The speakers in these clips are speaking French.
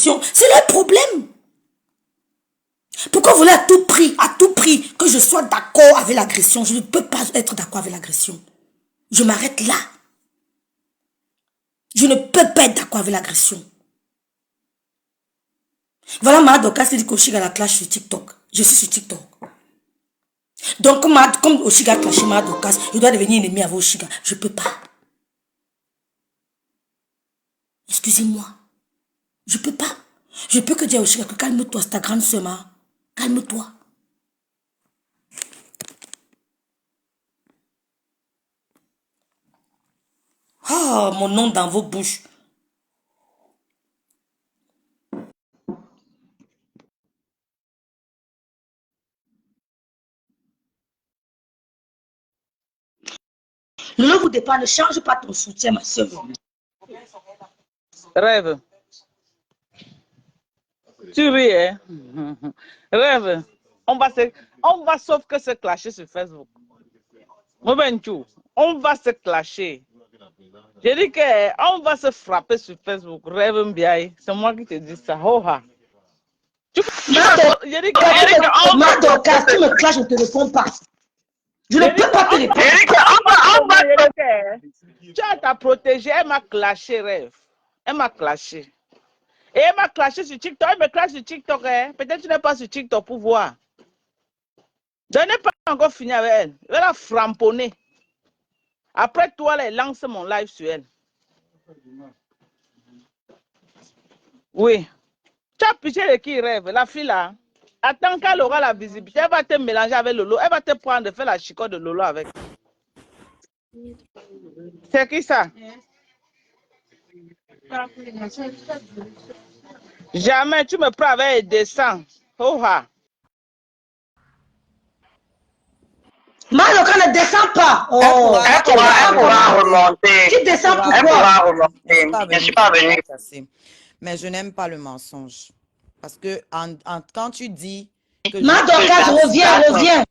l'agression. C'est leur problème. Pourquoi vous voulez à tout prix, que je sois d'accord avec l'agression? Je ne peux pas être d'accord avec l'agression. Je m'arrête là. Je ne peux pas être d'accord avec l'agression. Voilà, ma Dokas dit qu'Oshiga la clash sur TikTok. Je suis sur TikTok. Donc, comme Oshiga clash ma Dokas, je dois devenir ennemi avec Oshiga. Je ne peux pas. Excusez-moi. Je ne peux pas. Je peux que dire à Oshiga que calme-toi, c'est ta grande sœur. Calme-toi. Oh, mon nom dans vos bouches. Ne vous dépend, ne change pas ton soutien, ma soeur. Rêve. Tu ris, hein? Rêve. On va sauf que se clasher sur Facebook. On va se clasher. J'ai dit qu'on va se frapper sur Facebook. Rêve Mbiaye. C'est moi qui te dis ça. Hoha. Madoka, tu me clashes, je ne te réponds pas. Je ne peux pas te répondre. Tu as ta protégée, elle m'a clashé, Rêve. Elle m'a clashé. Et elle m'a clashé sur TikTok. Elle me clash sur TikTok. Hein. Peut-être que tu n'es pas sur TikTok pour voir. Je n'ai pas encore fini avec elle. Elle a framponné. Après toi, elle lance mon live sur elle. Oui. Tu as piché de qui Rêve? La fille là. Attends qu'elle aura la visibilité. Elle va te mélanger avec Lolo. Elle va te prendre, faire la chicote de Lolo avec. C'est qui ça? Jamais tu me prends avec et descends. Oha. Madoka ne descend pas. Oh, Elle pourra remonter. Tu descends pourquoi? Elle pourra remonter. Je ne suis pas venue. Mais je n'aime pas le mensonge. Parce que quand tu dis que Madoka, reviens.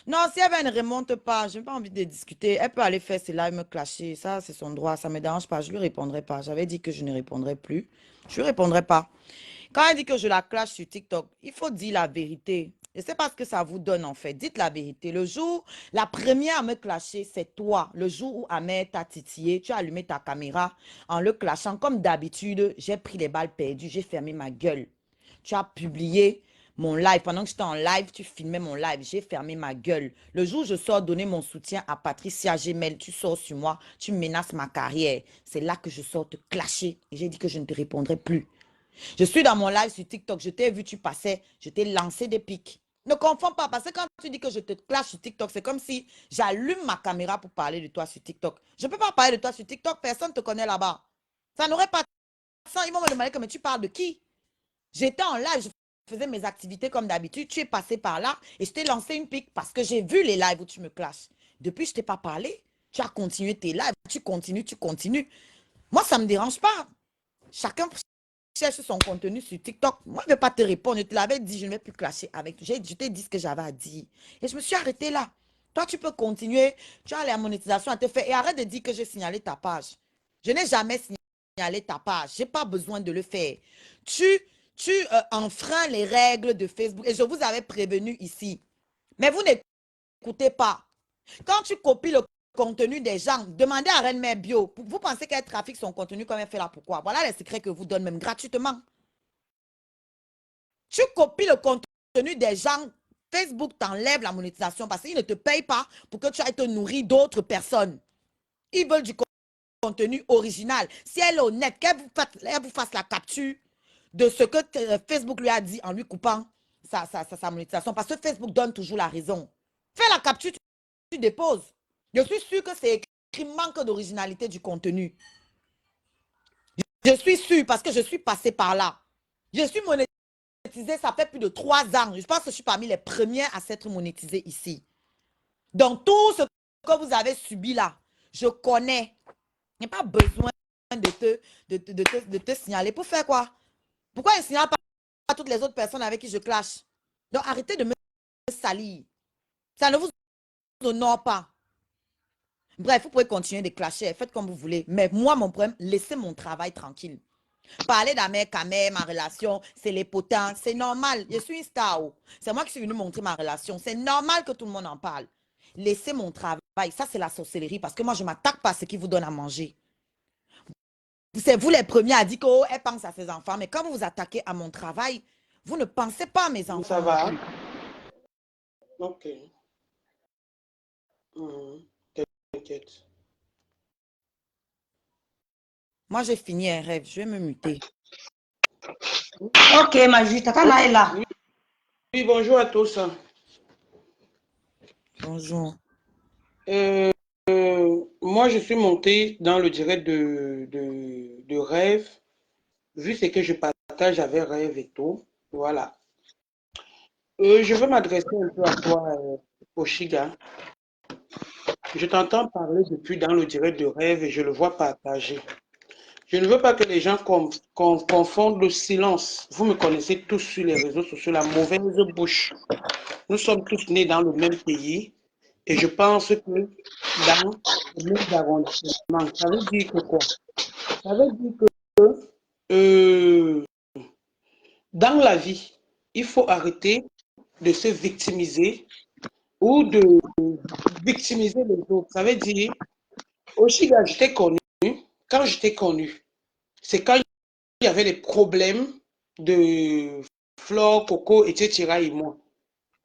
Non, si elle ne remonte pas, je n'ai pas envie de discuter. Elle peut aller faire ses lives, me clasher. Ça, c'est son droit. Ça ne me dérange pas. Je ne lui répondrai pas. J'avais dit que je ne répondrai plus. Je ne lui répondrai pas. Quand elle dit que je la clash sur TikTok, il faut dire la vérité. Je ne sais pas ce que ça vous donne en fait. Dites la vérité. Le jour, la première à me clasher, c'est toi. Le jour où Ahmed t'a titillé, tu as allumé ta caméra en le clashant. Comme d'habitude, j'ai pris les balles perdues, j'ai fermé ma gueule. Tu as publié mon live. Pendant que j'étais en live, tu filmais mon live. J'ai fermé ma gueule. Le jour où je sors donner mon soutien à Patricia Gemel, tu sors sur moi, tu menaces ma carrière. C'est là que je sors te clasher. Et j'ai dit que je ne te répondrai plus. Je suis dans mon live sur TikTok, je t'ai vu, tu passais, je t'ai lancé des pics. Ne confonds pas, parce que quand tu dis que je te clash sur TikTok, c'est comme si j'allume ma caméra pour parler de toi sur TikTok. Je ne peux pas parler de toi sur TikTok, personne ne te connaît là-bas. Ça n'aurait pas de sens. Ils vont me demander mais tu parles de qui? J'étais en live, je faisais mes activités comme d'habitude, tu es passé par là et je t'ai lancé une pique parce que j'ai vu les lives où tu me clashes. Depuis, je ne t'ai pas parlé. Tu as continué tes lives, tu continues. Moi, ça ne me dérange pas. Chacun cherche son contenu sur TikTok. Moi, je ne vais pas te répondre. Je te l'avais dit, je ne vais plus clasher avec toi. Je t'ai dit ce que j'avais à dire. Et je me suis arrêtée là. Toi, tu peux continuer. Tu as la monétisation à te faire. Et arrête de dire que j'ai signalé ta page. Je n'ai jamais signalé ta page. Je n'ai pas besoin de le faire. Tu enfreins les règles de Facebook. Et je vous avais prévenu ici. Mais vous n'écoutez pas. Quand tu copies le contenu des gens, demandez à Reine Mère Bio. Vous pensez qu'elle trafique son contenu comme elle fait là, pourquoi? Voilà les secrets que vous donne même gratuitement. Tu copies le contenu des gens, Facebook t'enlève la monétisation parce qu'ils ne te payent pas pour que tu ailles te nourrir d'autres personnes. Ils veulent du contenu original. Si elle est honnête, qu'elle vous fasse la capture de ce que Facebook lui a dit en lui coupant sa monétisation. Parce que Facebook donne toujours la raison. Fais la capture, tu déposes. Je suis sûre que c'est écrit manque d'originalité du contenu. Je suis sûre parce que je suis passée par là. Je suis monétisée, ça fait plus de 3 ans. Je pense que je suis parmi les premières à s'être monétisée ici. Donc, tout ce que vous avez subi là, je connais. Il n'y a pas besoin de te signaler. Pour faire quoi? Pourquoi je ne signale pas à toutes les autres personnes avec qui je clash? Donc, arrêtez de me salir. Ça ne vous honore pas. Bref, vous pouvez continuer de clasher, faites comme vous voulez. Mais moi, mon problème, laissez mon travail tranquille. Parler d'Amer Kamer, ma relation, c'est les potins, c'est normal. Je suis une star. C'est moi qui suis venue montrer ma relation. C'est normal que tout le monde en parle. Laissez mon travail. Ça, c'est la sorcellerie parce que moi, je ne m'attaque pas à ce qui vous donne à manger. C'est vous les premiers à dire qu'elle pense à ses enfants. Mais quand vous vous attaquez à mon travail, vous ne pensez pas à mes enfants. Ça va? Ok. T'inquiète. Moi, j'ai fini un rêve. Je vais me muter. Ok, ma vie, Tata est là. Oui, bonjour à tous. Bonjour. Moi, je suis monté dans le direct de rêve, vu ce que je partage avec rêve et tout. Voilà. Je veux m'adresser un peu à toi, Oshiga. Je t'entends parler depuis dans le direct de rêve et je le vois partager. Je ne veux pas que les gens confondent le silence. Vous me connaissez tous sur les réseaux sociaux, la mauvaise bouche. Nous sommes tous nés dans le même pays et je pense que dans le même arrondissement. Ça veut dire que quoi? Ça veut dire que dans la vie, il faut arrêter de se victimiser ou de victimiser les autres. Ça veut dire, aussi, je t'ai connu, quand je t'ai connu, c'est quand il y avait les problèmes de Flore, Coco, etc. et moi.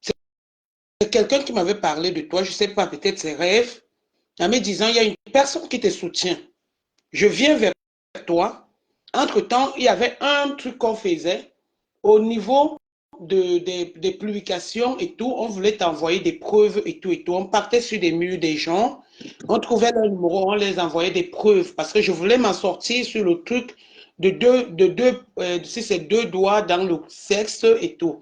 C'est quelqu'un qui m'avait parlé de toi, je ne sais pas, peut-être ses rêves, en me disant, il y a une personne qui te soutient. Je viens vers toi. Entre-temps, il y avait un truc qu'on faisait au niveau des publications et tout. On voulait t'envoyer des preuves et tout et tout. On partait sur des murs des gens. On trouvait leur numéro, on les envoyait des preuves parce que je voulais m'en sortir sur le truc si c'est deux doigts dans le sexe et tout.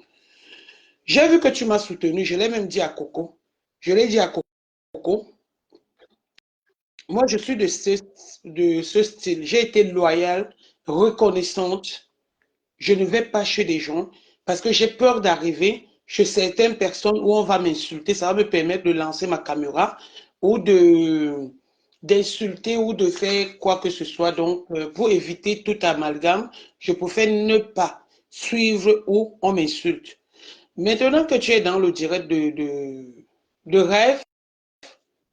J'ai vu que tu m'as soutenu. Je l'ai même dit à Coco. Je l'ai dit à Coco. Moi, je suis de ce style. J'ai été loyale, reconnaissante. Je ne vais pas chez des gens parce que j'ai peur d'arriver chez certaines personnes où on va m'insulter. Ça va me permettre de lancer ma caméra ou d'insulter ou de faire quoi que ce soit. Donc, pour éviter tout amalgame, je préfère ne pas suivre où on m'insulte. Maintenant que tu es dans le direct de rêve,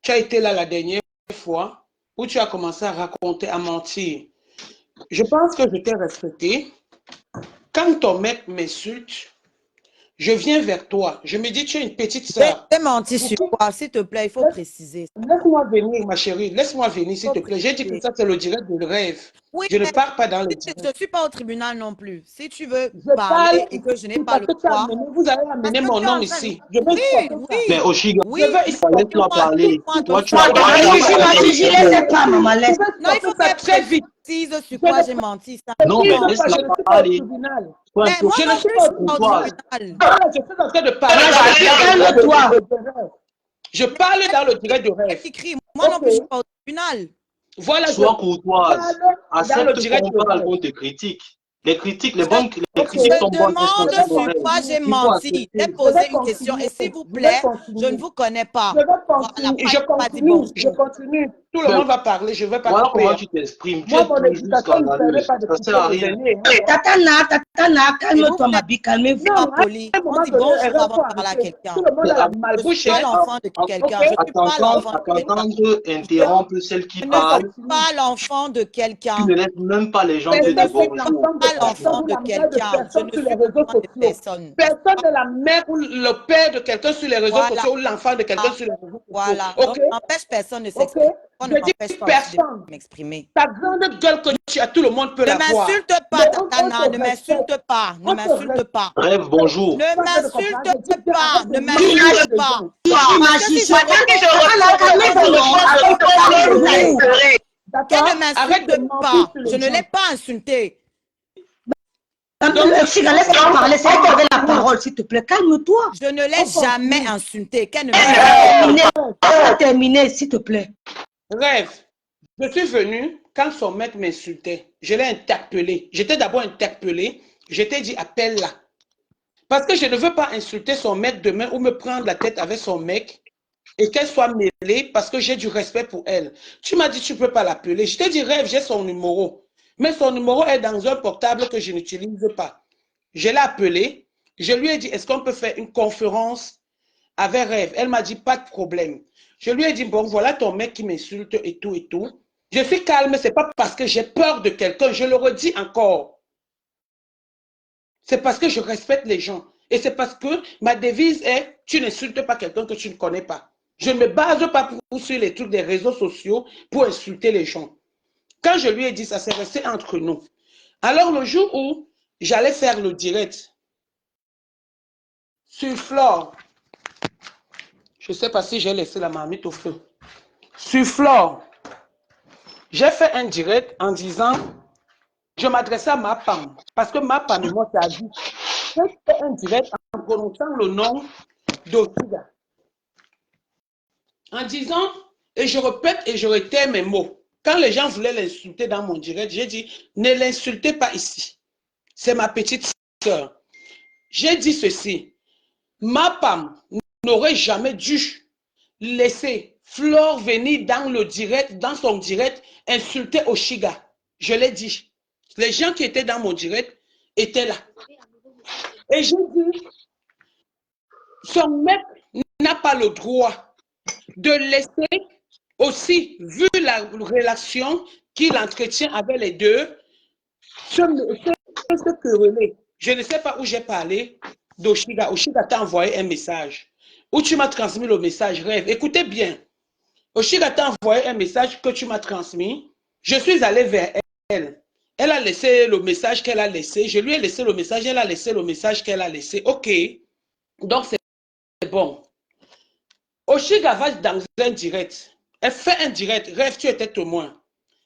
tu as été là la dernière fois où tu as commencé à raconter, à mentir. Je pense que je t'ai respecté. Quand ton mec m'insulte, je viens vers toi. Je me dis, tu es une petite sœur. J'ai menti sur quoi? S'il te plaît, il faut préciser. Laisse-moi venir, ma chérie. Laisse-moi venir, s'il te plaît. J'ai dit que ça, c'est le direct de rêve. Oui, Je ne pars pas dans le direct. Je ne suis pas au tribunal non plus. Si tu veux Je parler parle et que je n'ai pas le droit. Vous allez amener mon nom ici. Je veux Mais Oshiga, oui, laisse-moi parler. Toi, tu as laisse pas, maman, laisse. Non, il faut faire très vite. Sur quoi j'ai menti. Ça. Non, mais laisse-la parler. Mais moi, je ne suis pas au tribunal. Je suis en train de parler. Calme-toi. Je parle dans le direct de rêve. Moi non plus, je ne suis pas au tribunal. Voilà, sois courtoise. Accepte qu'on parle qu'on te critique. Les critiques, les bonnes critiques sont bonnes. Je demande sur quoi j'ai menti. J'ai posé une question et s'il vous plaît, je ne vous connais pas. Je continue. Tout le monde va parler. Je ne vais pas voilà couper. comment tu t'exprimes. Tu Moi, es mon toujours éducation ne permet scandaleuse. pas de Ça sert à rien. Tatana, calme-toi, ma bille, calmez-vous. Non, poli. On dit bonjour avant de parler à quelqu'un. Tout le monde a la Je malbouche. suis pas l'enfant de quelqu'un. Je ne suis pas l'enfant de quelqu'un. T'entendre interrompre celle qui Je ne parle. suis pas l'enfant de quelqu'un. Tu ne laisses même pas les gens Mais te je dire ne suis bonjour. Pas l'enfant de quelqu'un. Je ne suis pas l'enfant de personne. Personne n'est la mère ou le père de quelqu'un sur les réseaux Voilà. sociaux ou l'enfant de quelqu'un sur les réseaux sociaux. Voilà. Ok? Donc, n'empêche personne de s'exprimer. On ne Je dis m'empêche pas personne. de m'exprimer. Ta grande gueule que tu as, tout le monde peut Ne la voir. m'insulte pas, Mais Tatana. Ne m'insulte pas. Ne m'insulte pas. Rêve, bonjour. Ne m'insulte pas. Ne m'insulte pas. Qu'elle ne m'insulte pas. Je ne l'ai pas insulté. Laisse-moi parler, c'est elle qui avait la parole, s'il te plaît. Calme-toi. Je ne l'ai jamais insulté. Qu'elle ne m'insulte pas. Terminé, s'il te plaît. Rêve. Je suis venu quand son maître m'insultait. Je l'ai interpellé. J'étais d'abord interpellé. Je t'ai dit, appelle-la. Parce que je ne veux pas insulter son maître demain ou me prendre la tête avec son mec et qu'elle soit mêlée parce que j'ai du respect pour elle. Tu m'as dit, tu ne peux pas l'appeler. Je t'ai dit, Rêve, j'ai son numéro. Mais son numéro est dans un portable que je n'utilise pas. Je l'ai appelé. Je lui ai dit, est-ce qu'on peut faire une conférence avec Rêve? Elle m'a dit, pas de problème. Je lui ai dit, bon, voilà ton mec qui m'insulte et tout et tout. Je suis calme, ce n'est pas parce que j'ai peur de quelqu'un. Je le redis encore. C'est parce que je respecte les gens. Et c'est parce que ma devise est, tu n'insultes pas quelqu'un que tu ne connais pas. Je ne me base pas sur les trucs des réseaux sociaux pour insulter les gens. Quand je lui ai dit ça, c'est resté entre nous. Alors le jour où j'allais faire le direct sur Flore, je ne sais pas si j'ai laissé la marmite au feu. Sur Flore, j'ai fait un direct en disant, je m'adressais à ma femme, parce que ma femme et moi, c'est à dit. J'ai fait un direct en prononçant le nom d'Oshiga. En disant, et je répète et je retiens mes mots. Quand les gens voulaient l'insulter dans mon direct, j'ai dit, ne l'insultez pas ici. C'est ma petite sœur. J'ai dit ceci, ma femme n'aurait jamais dû laisser Flore venir dans le direct, dans son direct, insulter Oshiga. Je l'ai dit. Les gens qui étaient dans mon direct étaient là. Et j'ai dit, son mec n'a pas le droit de laisser aussi, vu la relation qu'il entretient avec les deux, se quereller. Je ne sais pas où j'ai parlé d'Oshiga. Oshiga t'a envoyé un message. Où tu m'as transmis le message Rêve. Écoutez bien. Oshiga t'a envoyé un message que tu m'as transmis. Je suis allé vers elle. Elle a laissé le message qu'elle a laissé. Je lui ai laissé le message. Elle a laissé le message qu'elle a laissé. OK. Donc, c'est bon. Oshiga va dans un direct. Elle fait un direct. Rêve, tu étais témoin.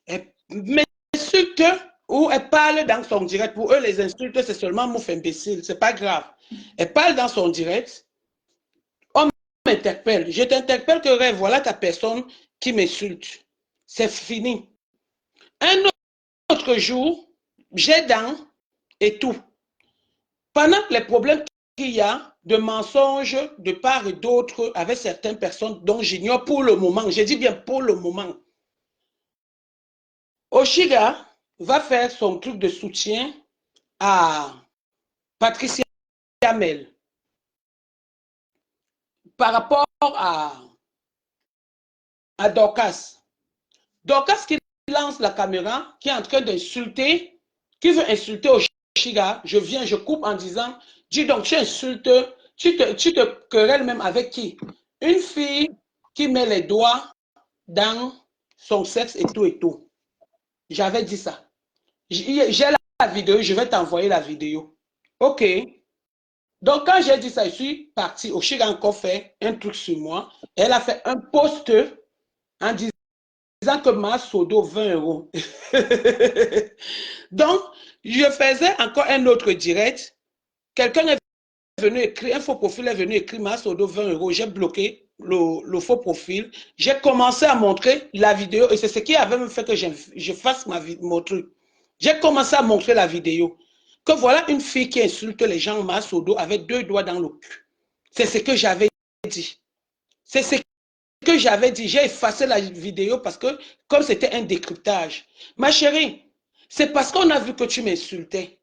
Elle m'insulte ou elle parle dans son direct. Pour eux, les insultes, c'est seulement mouf imbécile. C'est pas grave. Elle parle dans son direct. On m'interpelle. Je t'interpelle que Rêve, voilà ta personne qui m'insulte. C'est fini. Un autre jour, j'ai dans et tout. Pendant les problèmes qu'il y a de mensonges de part et d'autre avec certaines personnes dont j'ignore pour le moment, je dis bien pour le moment, Oshiga va faire son truc de soutien à Patricia Mel par rapport à Dorcas. Dorcas qui lance la caméra, qui est en train d'insulter, qui veut insulter Oshiga, je viens, je coupe en disant, dis donc, tu insultes, tu te querelles même avec qui? Une fille qui met les doigts dans son sexe et tout et tout. J'avais dit ça. J'ai la vidéo, je vais t'envoyer la vidéo. OK. Donc, quand j'ai dit ça, je suis parti. Oshiga a encore fait un truc sur moi. Elle a fait un post en disant que ma sodo 20 €. Donc, je faisais encore un autre direct. Quelqu'un est venu écrire, un faux profil est venu écrire ma sodo 20 €. J'ai bloqué le faux profil. J'ai commencé à montrer la vidéo et c'est ce qui avait fait que je fasse mon truc. J'ai commencé à montrer la vidéo. Que voilà une fille qui insulte les gens ma sodo avec 2 doigts dans le cul. C'est ce que j'avais dit. C'est ce que j'avais dit. J'ai effacé la vidéo parce que comme c'était un décryptage. Ma chérie, c'est parce qu'on a vu que tu m'insultais.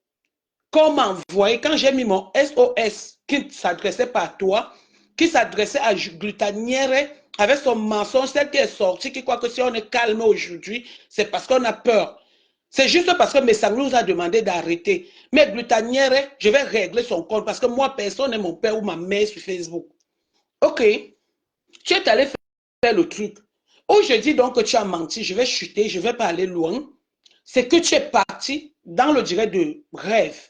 Qu'on m'a envoyé, quand j'ai mis mon SOS qui ne s'adressait pas à toi, qui s'adressait à Glutanière avec son mensonge, celle qui est sortie, qui croit que si on est calme aujourd'hui, c'est parce qu'on a peur. C'est juste parce que Messang nous a demandé d'arrêter. Mais Glutanière, je vais régler son compte parce que moi, personne n'est mon père ou ma mère sur Facebook. OK. Tu es allé faire le truc. Où je dis donc que tu as menti, je vais chuter, je ne vais pas aller loin. C'est que tu es parti dans le direct de Rêve.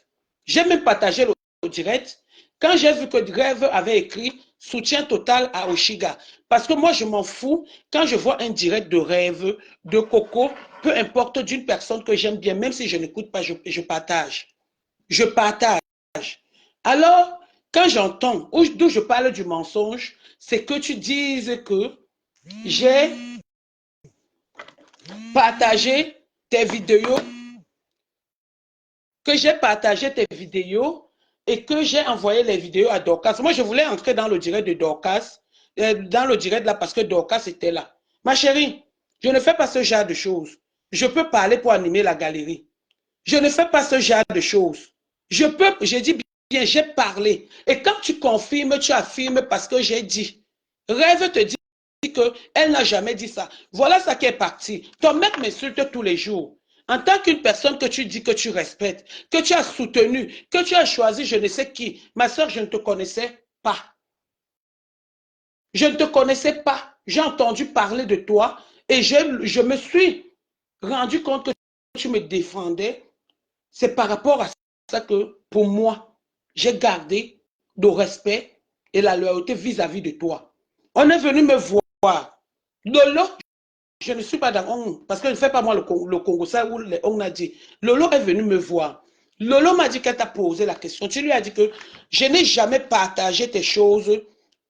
J'ai même partagé le direct quand j'ai vu que Rêve avait écrit soutien total à Oshiga. Parce que moi, je m'en fous quand je vois un direct de Rêve, de Coco, peu importe d'une personne que j'aime bien, même si je n'écoute pas, je partage. Je partage. Alors, quand j'entends, d'où je parle du mensonge, c'est que tu dises que j'ai partagé tes vidéos, et que j'ai envoyé les vidéos à Dorcas. Moi, je voulais entrer dans le direct de Dorcas, dans le direct là, parce que Dorcas était là. Ma chérie, je ne fais pas ce genre de choses. Je peux parler pour animer la galerie. Je ne fais pas ce genre de choses. J'ai dit bien, j'ai parlé. Et quand tu confirmes, tu affirmes parce que j'ai dit. Rêve te dit qu'elle n'a jamais dit ça. Voilà ça qui est parti. Ton mec m'insulte tous les jours. En tant qu'une personne que tu dis que tu respectes, que tu as soutenu, que tu as choisi je ne sais qui. Ma soeur, je ne te connaissais pas. Je ne te connaissais pas. J'ai entendu parler de toi et je me suis rendu compte que tu me défendais. C'est par rapport à ça que, pour moi, j'ai gardé le respect et la loyauté vis-à-vis de toi. On est venu me voir. Lolo, je ne suis pas dans on, parce que je ne fais pas moi le Congo, ça où on a dit. Lolo est venu me voir. Lolo m'a dit qu'elle t'a posé la question. Tu lui as dit que je n'ai jamais partagé tes choses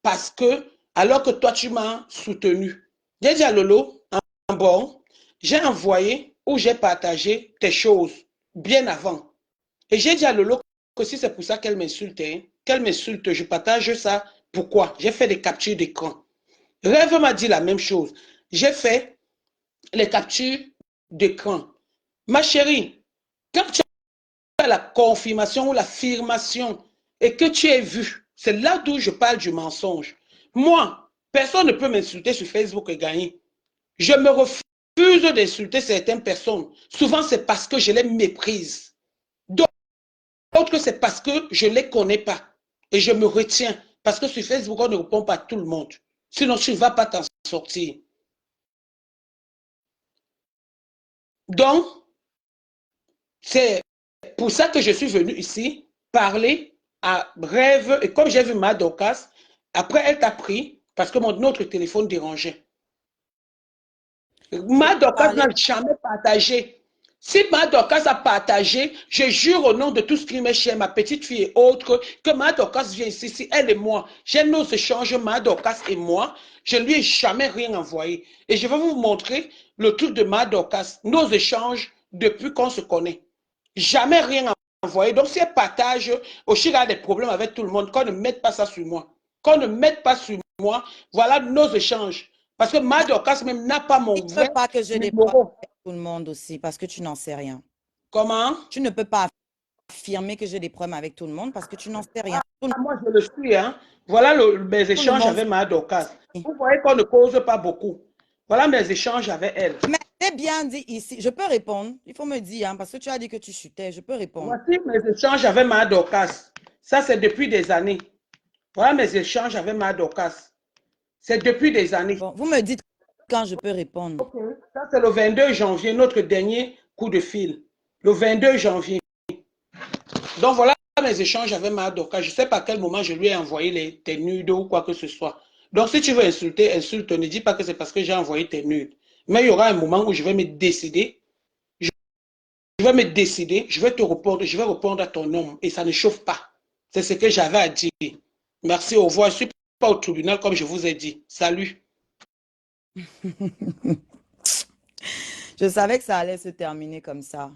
parce que, alors que toi, tu m'as soutenu. J'ai dit à Lolo, bon, j'ai envoyé ou j'ai partagé tes choses bien avant. Et j'ai dit à Lolo que si c'est pour ça qu'elle m'insulte, je partage ça. Pourquoi? J'ai fait des captures d'écran. Rêve m'a dit la même chose. J'ai fait les captures d'écran. Ma chérie, quand tu as la confirmation ou l'affirmation et que tu es vu, c'est là d'où je parle du mensonge. Moi, personne ne peut m'insulter sur Facebook et gagner. Je me refuse d'insulter certaines personnes. Souvent, c'est parce que je les méprise. D'autres, c'est parce que je ne les connais pas. Et je me retiens. Parce que sur Facebook, on ne répond pas à tout le monde. Sinon, tu ne vas pas t'en sortir. Donc, c'est pour ça que je suis venu ici parler à Rêve. Et comme j'ai vu ma Dorcas, après, elle t'a pris parce que mon autre téléphone dérangeait. Ma Dorcas n'a jamais partagé. Si ma Dorcas a partagé, je jure au nom de tout ce qui m'est cher, ma petite fille et autres, que ma Dorcas vient ici, si elle et moi, j'ai nos échanges, ma Dorcas et moi, je ne lui ai jamais rien envoyé. Et je vais vous montrer le truc de ma Dorcas, nos échanges depuis qu'on se connaît. Jamais rien envoyé. Donc si elle partage, aussi il a des problèmes avec tout le monde, qu'on ne mette pas ça sur moi. Qu'on ne mette pas sur moi, voilà nos échanges. Parce que ma Dorcas même n'a pas mon vrai pas que je numéro. Tout le monde aussi, parce que tu n'en sais rien. Comment? Tu ne peux pas affirmer que j'ai des problèmes avec tout le monde parce que tu n'en sais rien. Moi, je le suis. Hein. Voilà mes échanges avec ma Dorcas. Vous voyez qu'on ne cause pas beaucoup. Voilà mes échanges avec elle. Mais c'est bien dit ici. Je peux répondre. Il faut me dire, hein, parce que tu as dit que tu chutais. Je peux répondre. Voici mes échanges avec ma Dorcas. Ça, c'est depuis des années. Voilà mes échanges avec ma Dorcas. C'est depuis des années. Bon, vous me dites quand je peux répondre. Okay. Ça, c'est le 22 janvier, notre dernier coup de fil. Le 22 janvier. Donc, voilà mes échanges avec ma Dorcas. Je ne sais pas à quel moment je lui ai envoyé tes nudes ou quoi que ce soit. Donc, si tu veux insulter, insulte. Ne dis pas que c'est parce que j'ai envoyé tes nudes. Mais il y aura un moment où je vais me décider. Je vais me décider. Je vais te répondre. Je vais répondre à ton nom. Et ça ne chauffe pas. C'est ce que j'avais à dire. Merci, au revoir. Je ne suis pas au tribunal comme je vous ai dit. Salut. Je savais que ça allait se terminer comme ça.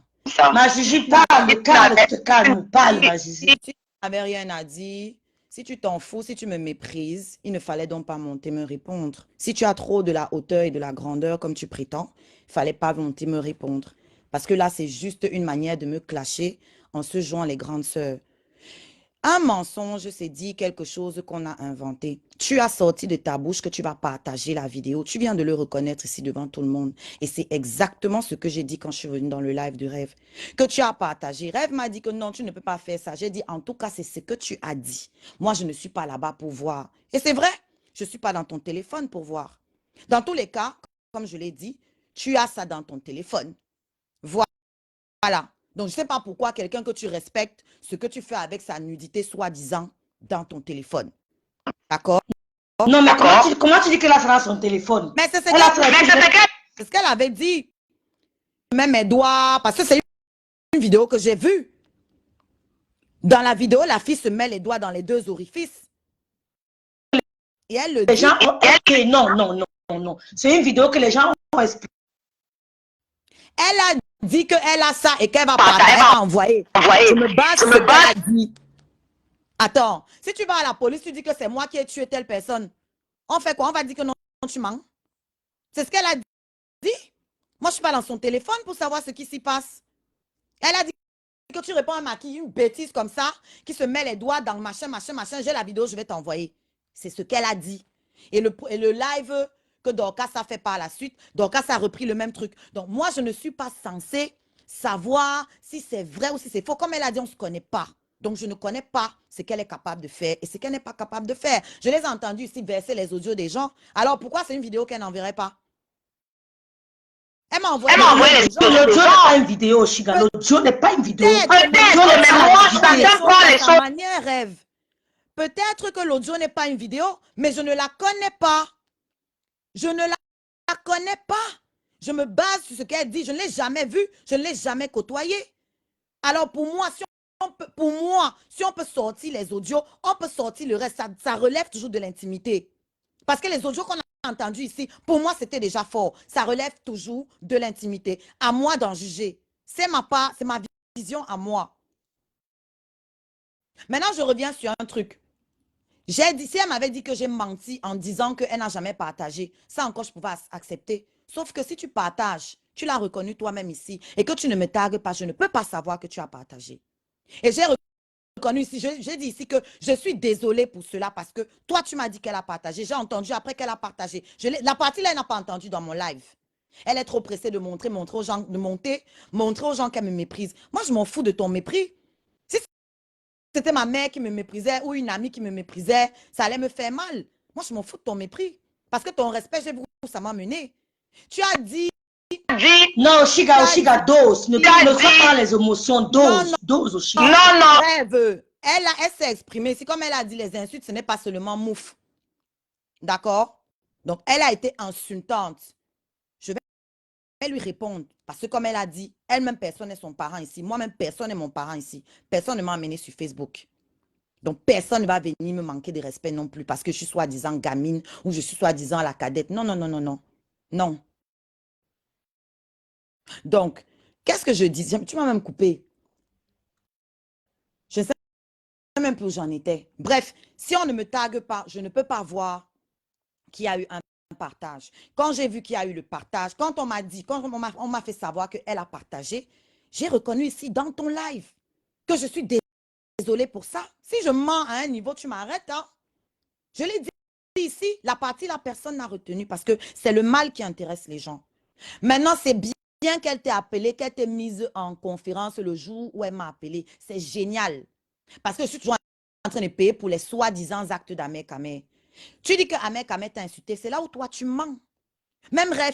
Ma Gigi, parle, calme, parle, ma Gigi. Si tu n'avais rien à dire, si tu t'en fous, si tu me méprises, il ne fallait donc pas monter me répondre. Si tu as trop de la hauteur et de la grandeur comme tu prétends, il ne fallait pas monter me répondre. Parce que là, c'est juste une manière de me clasher en se jouant les grandes sœurs. Un mensonge, c'est dire quelque chose qu'on a inventé. Tu as sorti de ta bouche que tu vas partager la vidéo. Tu viens de le reconnaître ici devant tout le monde. Et c'est exactement ce que j'ai dit quand je suis venue dans le live du Rêve. Que tu as partagé. Rêve m'a dit que non, tu ne peux pas faire ça. J'ai dit, en tout cas, c'est ce que tu as dit. Moi, je ne suis pas là-bas pour voir. Et c'est vrai, je ne suis pas dans ton téléphone pour voir. Dans tous les cas, comme je l'ai dit, tu as ça dans ton téléphone. Voilà. Donc, je ne sais pas pourquoi quelqu'un que tu respectes, ce que tu fais avec sa nudité soi-disant dans ton téléphone. D'accord? Non, mais comment tu dis qu'elle a ça dans son téléphone? Mais c'est ce qu'elle avait dit. Je mets mes doigts, parce que c'est une vidéo que j'ai vue. Dans la vidéo, la fille se met les doigts dans les deux orifices. Et elle le dit. Les gens ont... Ok, non. C'est une vidéo que les gens ont expliqué. Elle a dit qu'elle a ça et qu'elle va envoyer. Je me base sur ce qu'elle a dit. Attends, si tu vas à la police, tu dis que c'est moi qui ai tué telle personne. On fait quoi? On va dire que non, tu mens. C'est ce qu'elle a dit. Moi, je ne suis pas dans son téléphone pour savoir ce qui s'y passe. Elle a dit que tu réponds à Maki, une bêtise comme ça, qui se met les doigts dans machin, j'ai la vidéo, je vais t'envoyer. C'est ce qu'elle a dit. Et le live que Dorcas a fait par la suite, Dorcas a repris le même truc. Donc, moi, je ne suis pas censée savoir si c'est vrai ou si c'est faux. Comme elle a dit, on ne se connaît pas. Donc, je ne connais pas ce qu'elle est capable de faire et ce qu'elle n'est pas capable de faire. Je les ai entendus ici verser les audios des gens. Alors, pourquoi c'est une vidéo qu'elle n'enverrait pas? Elle m'a envoyé les audios. L'audio n'est pas une vidéo, Shiga. L'audio n'est pas une vidéo. Peut-être, mais moi, ça dépend les choses. Manière rêve. Peut-être que l'audio n'est pas une vidéo, mais je ne la connais pas. Je ne la connais pas. Je me base sur ce qu'elle dit. Je ne l'ai jamais vue. Je ne l'ai jamais côtoyée. Alors, pour moi, si on peut sortir les audios, on peut sortir le reste. Ça relève toujours de l'intimité. Parce que les audios qu'on a entendus ici, pour moi, c'était déjà fort. Ça relève toujours de l'intimité. À moi d'en juger. C'est ma vision à moi. Maintenant, je reviens sur un truc. J'ai dit, si elle m'avait dit que j'ai menti en disant qu'elle n'a jamais partagé, ça encore, je pouvais accepter. Sauf que si tu partages, tu l'as reconnu toi-même ici, et que tu ne me tagues pas, je ne peux pas savoir que tu as partagé. Et j'ai reconnu ici, j'ai dit ici que je suis désolée pour cela parce que toi, tu m'as dit qu'elle a partagé. J'ai entendu après qu'elle a partagé. La partie là, elle n'a pas entendu dans mon live. Elle est trop pressée de montrer aux gens qu'elle me méprise. Moi, je m'en fous de ton mépris. C'était ma mère qui me méprisait ou une amie qui me méprisait, ça allait me faire mal. Moi, je m'en fous de ton mépris. Parce que ton respect, j'ai vu où ça m'a mené. Tu as dit... Non, Shiga, dose. Ne sois pas les émotions. Dose, Shiga. Non. Rêve. Elle s'est exprimée. C'est comme elle a dit, les insultes, ce n'est pas seulement mouf. D'accord? Donc, elle a été insultante. Je vais lui répondre. Parce que comme elle a dit, elle-même, personne n'est son parent ici. Moi-même, personne n'est mon parent ici. Personne ne m'a amené sur Facebook. Donc, personne ne va venir me manquer de respect non plus parce que je suis soi-disant gamine ou je suis soi-disant la cadette. Non. Non. Donc, qu'est-ce que je dis? Tu m'as même coupé. Je ne sais même plus où j'en étais. Bref, si on ne me tague pas, je ne peux pas voir qu'il y a eu un partage. Quand j'ai vu qu'il y a eu le partage, quand on m'a dit, quand on m'a fait savoir qu'elle a partagé, j'ai reconnu ici dans ton live que je suis désolée pour ça. Si je mens à un niveau, tu m'arrêtes. Hein? Je l'ai dit ici, la partie, la personne n'a retenu parce que c'est le mal qui intéresse les gens. Maintenant, c'est bien qu'elle t'ait appelé, qu'elle t'ait mise en conférence le jour où elle m'a appelé. C'est génial. Parce que je suis toujours en train de payer pour les soi-disant actes d'Ahmed Kameh. Tu dis que Ahmed Kameh t'a insulté, c'est là où toi tu mens. Même Rêve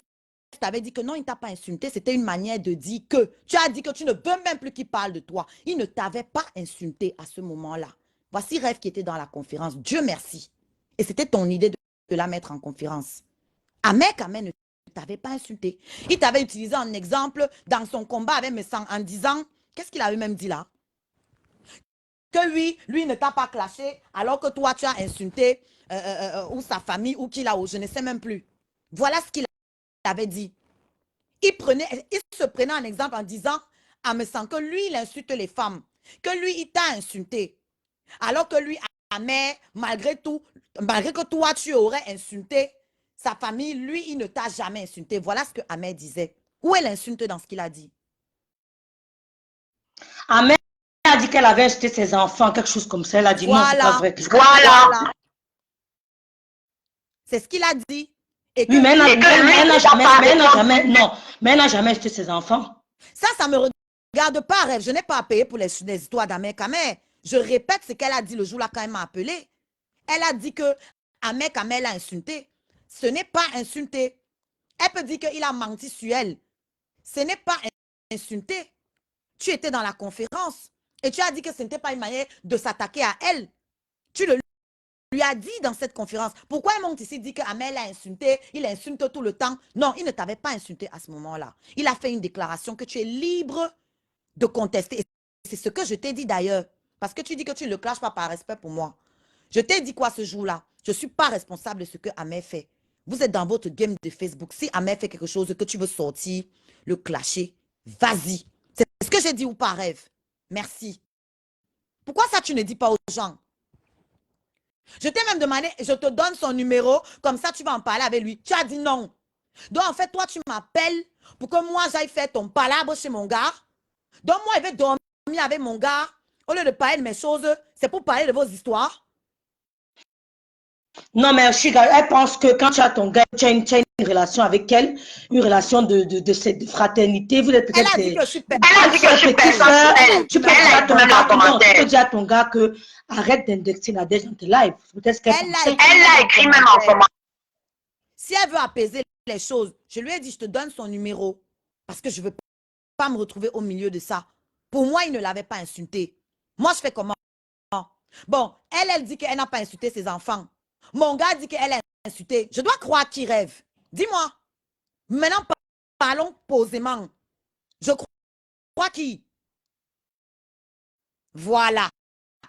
t'avait dit que non, il ne t'a pas insulté, c'était une manière de dire que tu as dit que tu ne veux même plus qu'il parle de toi. Il ne t'avait pas insulté à ce moment-là. Voici Rêve qui était dans la conférence. Dieu merci. Et c'était ton idée de la mettre en conférence. Ahmed Kameh ne t'avait pas insulté. Il t'avait utilisé en exemple dans son combat avec Messan en disant, qu'est-ce qu'il avait même dit là? Que lui ne t'a pas clashé alors que toi tu as insulté ou sa famille ou qui là, je ne sais même plus. Voilà ce qu'il avait dit. Il se prenait en exemple en disant à Messan que lui il insulte les femmes, que lui il t'a insulté. Alors que lui, Ahmed, malgré tout, malgré que toi tu aurais insulté sa famille, lui il ne t'a jamais insulté. Voilà ce que Ahmed disait. Où est l'insulte dans ce qu'il a dit? Ahmed a dit qu'elle avait acheté ses enfants, quelque chose comme ça. Elle a dit non, c'est pas vrai. Voilà. C'est ce qu'il a dit. Et que oui, mais elle n'a jamais acheté ses enfants. Ça me regarde pas, Rêve. Je n'ai pas à payer pour les histoires d'Ahmed Kameh. Je répète ce qu'elle a dit le jour-là quand elle m'a appelé. Elle a dit que Ahmed Kameh l'a insulté. Ce n'est pas insulté. Elle peut dire qu'il a menti sur elle. Ce n'est pas insulté. Tu étais dans la conférence et tu as dit que ce n'était pas une manière de s'attaquer à elle. Tu le lui as dit dans cette conférence. Pourquoi elle monte ici dit qu'Ahmed l'a insulté, il insulte tout le temps? Non, il ne t'avait pas insulté à ce moment-là. Il a fait une déclaration que tu es libre de contester. C'est ce que je t'ai dit d'ailleurs. Parce que tu dis que tu ne le clashes pas par respect pour moi. Je t'ai dit quoi ce jour-là? Je ne suis pas responsable de ce que Ahmed fait. Vous êtes dans votre game de Facebook. Si Ahmed fait quelque chose que tu veux sortir, le clasher, vas-y. C'est ce que j'ai dit ou pas, Rêve? Merci. Pourquoi ça tu ne dis pas aux gens? Je t'ai même demandé, je te donne son numéro, comme ça tu vas en parler avec lui. Tu as dit non. Donc en fait, toi tu m'appelles pour que moi j'aille faire ton palabre chez mon gars. Donc, moi, je vais dormir avec mon gars. Au lieu de parler de mes choses, c'est pour parler de vos histoires. Non, mais Oshiga, elle pense que quand tu as ton gars, tu as une relation avec elle, une relation de fraternité. Vous êtes Elle peut-être a dit que je suis Elle a dit que je suis personne. Tu peux Elle dire a à ton même gars, en commentaire. tu peux dire à ton gars que arrête d'indexer Nadège dans tes lives. Peut-être qu'elle pensait. Elle l'a écrit même en commentaire. Si elle veut apaiser les choses, je lui ai dit, je te donne son numéro. Parce que je ne veux pas me retrouver au milieu de ça. Pour moi, il ne l'avait pas insulté. Moi, je fais comment? Bon, elle dit qu'elle n'a pas insulté ses enfants. Mon gars dit qu'elle a insulté. Je dois croire qu'il rêve. Dis-moi. Maintenant, parlons posément. Je crois qui? Voilà.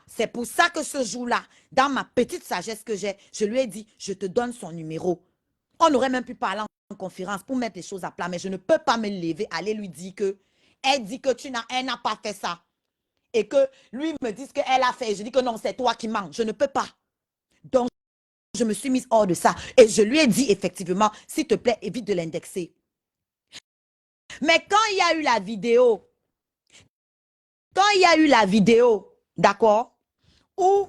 C'est pour ça que ce jour-là, dans ma petite sagesse que j'ai, je lui ai dit, je te donne son numéro. On aurait même pu parler en conférence pour mettre les choses à plat, mais je ne peux pas me lever, aller lui dire que elle dit que elle n'a pas fait ça. Et que lui me dise qu'elle a fait. Je dis que non, c'est toi qui mens. Je ne peux pas. Donc, je me suis mise hors de ça. Et je lui ai dit effectivement, s'il te plaît, évite de l'indexer. Mais quand il y a eu la vidéo, d'accord, où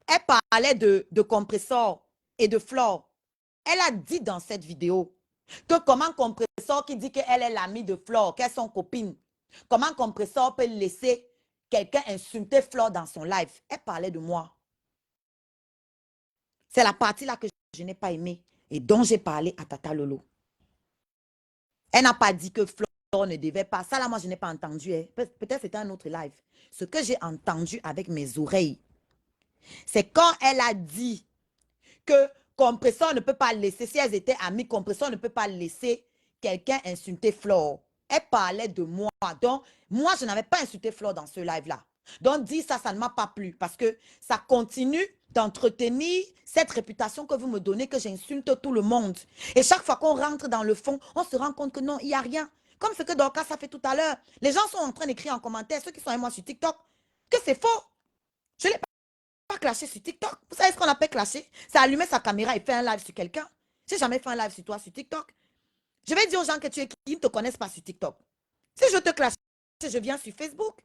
elle parlait de compresseur et de Flore, elle a dit dans cette vidéo que comment compresseur qui dit qu'elle est l'amie de Flore, qu'elles sont copines, comment compresseur peut laisser quelqu'un insulter Flore dans son live. Elle parlait de moi. C'est la partie là que je n'ai pas aimée et dont j'ai parlé à Tata Lolo. Elle n'a pas dit que Flore ne devait pas. Ça là, moi, je n'ai pas entendu. Hein. Peut-être c'était un autre live. Ce que j'ai entendu avec mes oreilles, c'est quand elle a dit que compresseur ne peut pas laisser, si elles étaient amies, compresseur ne peut pas laisser quelqu'un insulter Flore. Elle parlait de moi. Donc, moi, je n'avais pas insulté Flore dans ce live-là. Donc, dire ça, ça ne m'a pas plu parce que ça continue d'entretenir cette réputation que vous me donnez, que j'insulte tout le monde. Et chaque fois qu'on rentre dans le fond, on se rend compte que non, il n'y a rien. Comme ce que Dorcas a fait tout à l'heure. Les gens sont en train d'écrire en commentaire, ceux qui sont avec moi sur TikTok, que c'est faux. Je ne l'ai pas clashé sur TikTok. Vous savez ce qu'on appelle clasher? C'est allumer sa caméra et faire un live sur quelqu'un. J'ai jamais fait un live sur toi sur TikTok. Je vais dire aux gens que tu es qui ne te connaissent pas sur TikTok. Si je te clash, je viens sur Facebook.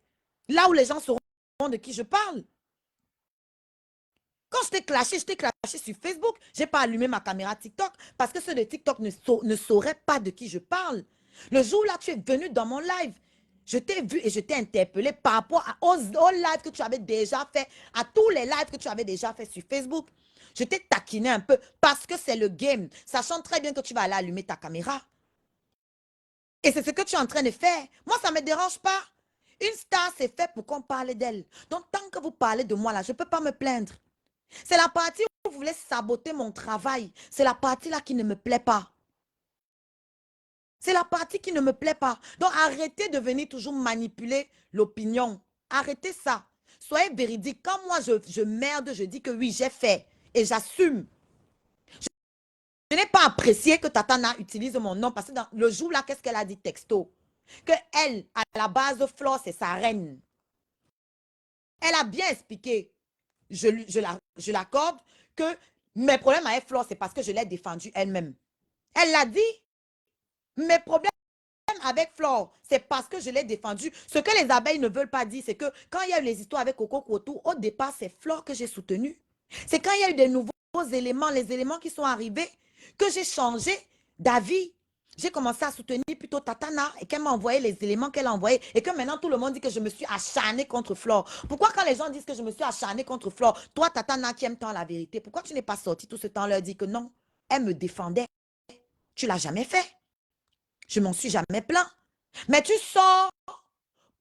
Là où les gens sauront de qui je parle. Quand je t'ai clashé sur Facebook. Je n'ai pas allumé ma caméra TikTok parce que ceux de TikTok ne sauraient pas de qui je parle. Le jour là, tu es venu dans mon live. Je t'ai vu et je t'ai interpellé par rapport aux lives que tu avais déjà fait, à tous les lives que tu avais déjà fait sur Facebook. Je t'ai taquiné un peu parce que c'est le game, sachant très bien que tu vas aller allumer ta caméra. Et c'est ce que tu es en train de faire. Moi, ça ne me dérange pas. Une star, c'est fait pour qu'on parle d'elle. Donc, tant que vous parlez de moi là, je ne peux pas me plaindre. C'est la partie où vous voulez saboter mon travail. C'est la partie là qui ne me plaît pas. C'est la partie qui ne me plaît pas. Donc, arrêtez de venir toujours manipuler l'opinion. Arrêtez ça. Soyez véridique. Quand moi, je merde, je dis que oui, j'ai fait. Et j'assume. Je n'ai pas apprécié que Tatana utilise mon nom. Parce que dans le jour là, qu'est-ce qu'elle a dit texto? Que elle, à la base, Flore, c'est sa reine. Elle a bien expliqué. Je l'accorde que mes problèmes avec Flore, c'est parce que je l'ai défendue elle-même. Elle l'a dit. Mes problèmes avec Flore, c'est parce que je l'ai défendue. Ce que les abeilles ne veulent pas dire, c'est que quand il y a eu les histoires avec Coco Kotou, au départ, c'est Flore que j'ai soutenu. C'est quand il y a eu des nouveaux éléments, les éléments qui sont arrivés, que j'ai changé d'avis. J'ai commencé à soutenir plutôt Tatana et qu'elle m'a envoyé les éléments qu'elle a envoyés et que maintenant tout le monde dit que je me suis acharnée contre Flore. Pourquoi quand les gens disent que je me suis acharnée contre Flore, toi Tatana qui aime tant la vérité, pourquoi tu n'es pas sorti tout ce temps leur dire que non, elle me défendait. Tu ne l'as jamais fait. Je m'en suis jamais plaint. Mais tu sors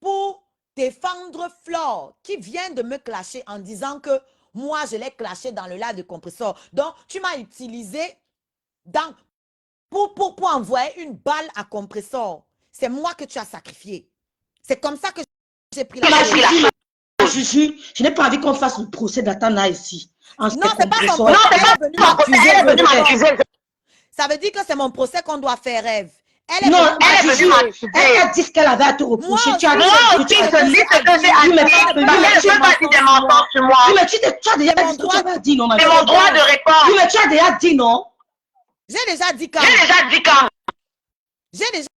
pour défendre Flore qui vient de me clasher en disant que moi je l'ai clashé dans le live de compresseur. Donc tu m'as utilisé pour envoyer une balle à compresseur. C'est moi que tu as sacrifié. C'est comme ça que j'ai pris la chose. Je n'ai pas envie qu'on fasse le procès d'Atana ici. Non, c'est pas son procès. Elle est venue m'accuser. Ça veut dire que c'est mon procès qu'on doit faire, Rêve. Elle est venue m'accuser. Elle a dit ce qu'elle avait à te reprocher. Tu as dit que j'ai des mensonges sur moi. Oui, mais tu as déjà dit ce que tu avais dit, non? C'est mon droit de répondre. Oui, mais tu as déjà dit, non? J'ai déjà dit quand. J'ai déjà dit quand. J'ai déjà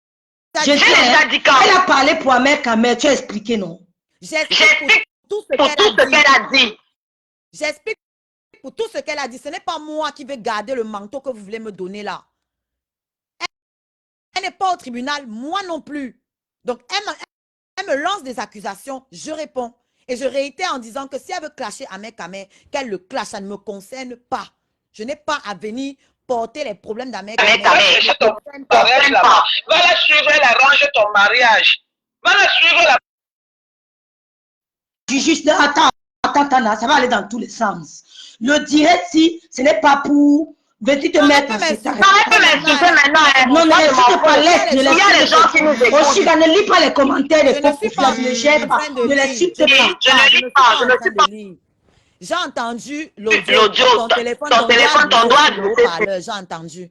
Je J'ai déjà dit quand. elle a parlé pour Ahmed Kamel, tu as expliqué, non? J'explique pour tout ce pour tout ce qu'elle a dit. J'explique pour tout ce qu'elle a dit. Ce n'est pas moi qui vais garder le manteau que vous voulez me donner là. Elle n'est pas au tribunal, moi non plus. Donc, elle me lance des accusations, je réponds. Et je réitère en disant que si elle veut clasher Ahmed Kamel, qu'elle le clash, ça ne me concerne pas. Je n'ai pas à venir porter les problèmes d'Ahmed Kamel. Va chercher ton mariage là-bas. Va la suivre, elle arrange ton mariage. Va la suivre là-bas. Juste, attends, ça va aller dans tous les sens. Le direct, si ce n'est pas pour venir te mettre en secret. Elle peut m'insulter maintenant. Non, ne l'insulte pas, laisse. Il y a des gens qui nous écoutent. Aussi, ne lis pas les commentaires des Je ne suis pas ne les jette pas, ne l'insulte pas. Je ne lis pas, je ne suis pas. J'ai entendu l'audio, ton téléphone, ton doigt glissé. J'ai entendu.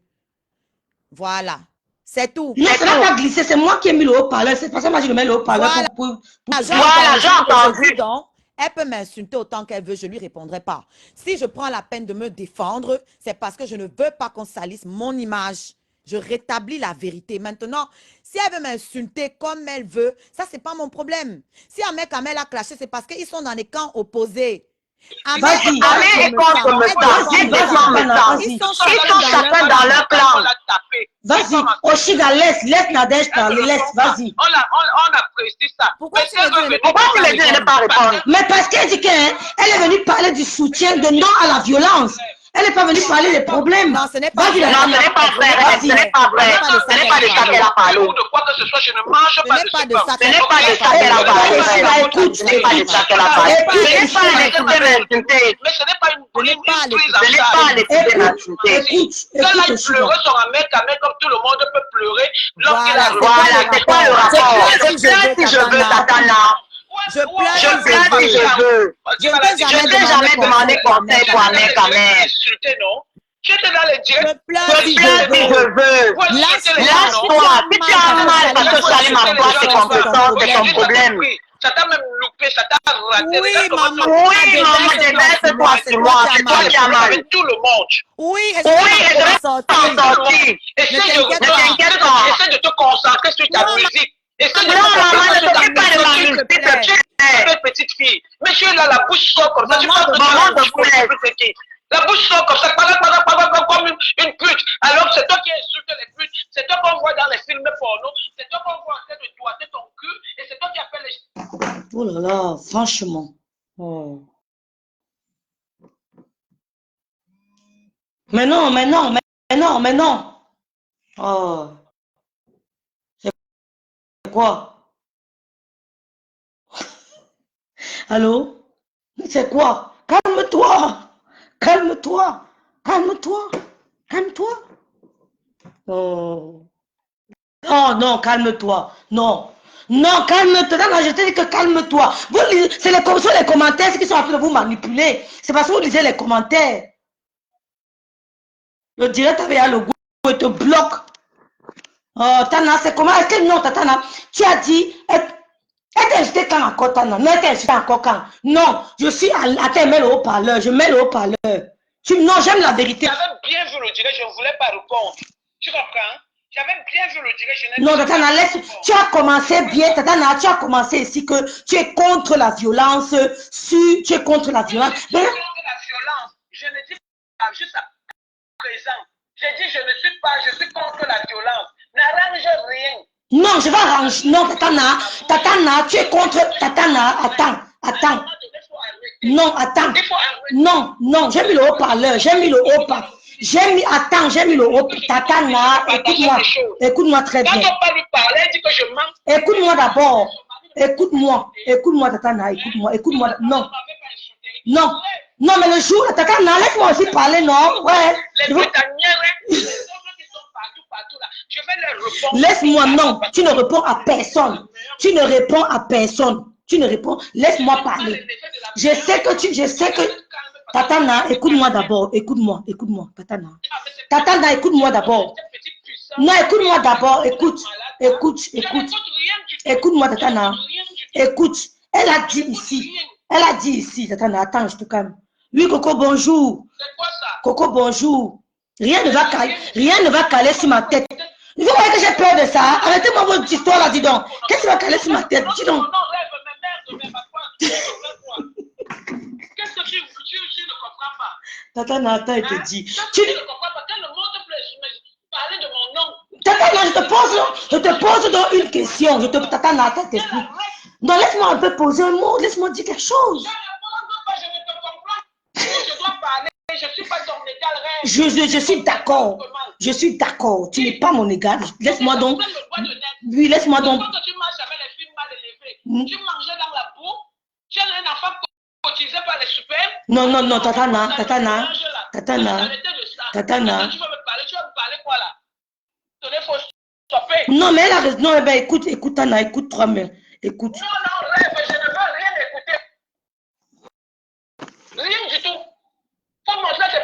Voilà. C'est tout. Non, ça n'a pas glissé, c'est moi qui ai mis le haut-parleur. C'est pas ça que je mets le haut-parleur pour... Voilà, j'ai entendu. Donc, elle peut m'insulter autant qu'elle veut, je ne lui répondrai pas. Si je prends la peine de me défendre, c'est parce que je ne veux pas qu'on salisse mon image. Je rétablis la vérité. Maintenant, si elle veut m'insulter comme elle veut, ça, ce n'est pas mon problème. Si Ahmed Kamel a clashé, c'est parce qu'ils sont dans les camps opposés. Vas-y, Ahmed est contre Metan. Il défend Metan. Ils sont chacun dans leur clan. Vas-y, Oshiga, laisse Nadège parler, laisse, vas-y. On apprécie ça. Pourquoi tu me dis Pourquoi vous me dites de ne pas répondre? Mais parce qu'elle dit qu'elle est venue parler du soutien, de non à la violence. Elle n'est pas venue parler des problèmes. Non, ce n'est pas Vas-y, vrai. Non, ce n'est pas vrai. Ce n'est pas vrai. Ce n'est pas de ça qu'elle a parlé. De quoi que ce soit, je ne mange pas de Ce n'est pas de ça Ce n'est pas de ça qu'elle a parlé. Écoute, Ce n'est pas de ça qu'elle a parlé. Ce n'est pas à l'écouter m'insulter. Mais ce n'est pas une prise Ce n'est pas à l'écouter m'insulter. Quand elle pleurait sur Ahmed Kamel comme tout le monde peut pleurer lorsqu'il a Voilà, c'est quoi le rapport? Je pleure si je veux, Tatana. Je pleure Je pleure si je veux. Je ne t'ai Je t'ai jamais demandé conseil pour Ahmed Kamel. J'étais dans les directs. Je pleure Je si pleure si je je veux. veux. Lâche-toi. Si tu as mal parce que Salim Abba, c'est compétent, c'est ton problème. Ça t'a même loupé, ça t'a raté. Oui, maman. Oui, maman, déverse-toi sur moi. C'est toi qui as mal. Avec tout le monde. Oui, et Oui, et je vais sortir. t'en sortir. T'inquiète pas. Essaie de te concentrer sur ta musique. Essaie de Non, maman, ne t'occupe pas de ma musique. Tu es petite fille. Mais tu es là, la bouche sort comme ça. Tu penses que tu es plus petit. La bouche sort comme ça, comme une pute. Alors c'est toi qui insultes les putes. C'est toi qu'on voit dans les films porno. C'est toi qu'on voit en train de doigter ton cul. Et c'est toi qui appelles les... Oh là là, franchement. Oh. Mais non, mais non, mais non, mais non. Oh. C'est quoi? Allô? C'est quoi? Calme-toi. Calme-toi. Calme-toi. Calme-toi. Oh. Oh non, calme-toi. Non. Non, calme-toi. Non, je te dis que calme-toi. C'est les commentaires qui sont en train de vous manipuler. C'est parce que vous lisez les commentaires. Le direct avait le goût et te bloque. Oh, Tana, c'est comment? Est-ce que non, Tana, tu as dit... Elle t'a invité quand encore, Tana? Non, elle t'a invité encore quand? Non, je suis à te mettre le haut-parleur. Je mets le haut-parleur. Non, j'aime la vérité. J'avais bien vu le direct, je ne voulais pas répondre. Tu comprends? J'avais bien vu le direct, je n'ai Non, Tatana, laisse. Tu as commencé bien, Tatana, tu as commencé ici que tu es contre la violence. Tu es contre la violence. Je suis contre la violence. Je ne dis pas juste à présent. J'ai dit je ne suis pas, je suis contre la violence. N'arrange rien. Non, je vais arranger. Non, Tatana, tu es contre. Tatana, attends. Non, attends. Non, j'ai mis le haut-parleur. J'ai mis le haut-parleur. J'ai mis le haut-parleur. Tatana, écoute-moi très bien. Quand on pas lui parler, dit que je manque. Écoute-moi d'abord. Écoute-moi, Tatana, écoute-moi. Non, mais le jour, Tatana, laisse-moi aussi parler, non? Ouais. Les Britanniens, les autres qui sont partout là, je vais leur répondre. Laisse-moi, non, tu ne réponds à personne. Tu ne réponds à personne. Tu ne réponds, laisse-moi parler. Je sais que, Tatana, écoute-moi d'abord, écoute-moi, Tatana. Tatana, écoute-moi d'abord. Non, écoute-moi d'abord, écoute. Écoute-moi, Tatana. Écoute, elle a dit ici, Tatana, attends, je te calme. Oui, Coco, bonjour. C'est quoi ça? Coco, bonjour. Rien ne va caler sur ma tête. Vous voyez que j'ai peur de ça. Arrêtez-moi votre histoire là, dis donc. Qu'est-ce qui va caler sur ma tête? Dis donc. Qu'est-ce que tu ne comprends pas? Tata Nata, il te dit. Tu ne comprends pas. Quand le monde peut parler de mon nom. Tata Nata, je te pose donc une question. Tata Nata, t'explique. Non, laisse-moi un peu poser un mot. Laisse-moi dire quelque chose. Je ne te comprends pas. Je dois parler. Je ne suis pas ton égal rêve. Je suis d'accord. Je suis d'accord. Tu n'es pas mon égal. Laisse-moi donc. Oui, laisse-moi donc. Quand tu marches avec les filles mal élevées, tu mangeais dans la boue. Tu as un enfant cotisé par les superbes. Non, Tatana. Tu vas me parler quoi là? Il faut stopper. Non, mais elle a raison. Non, eh ben, écoute, Tana, écoute 3 mains. Écoute. Non, rêve, je ne veux rien écouter. Rien du tout. Faut montrer tes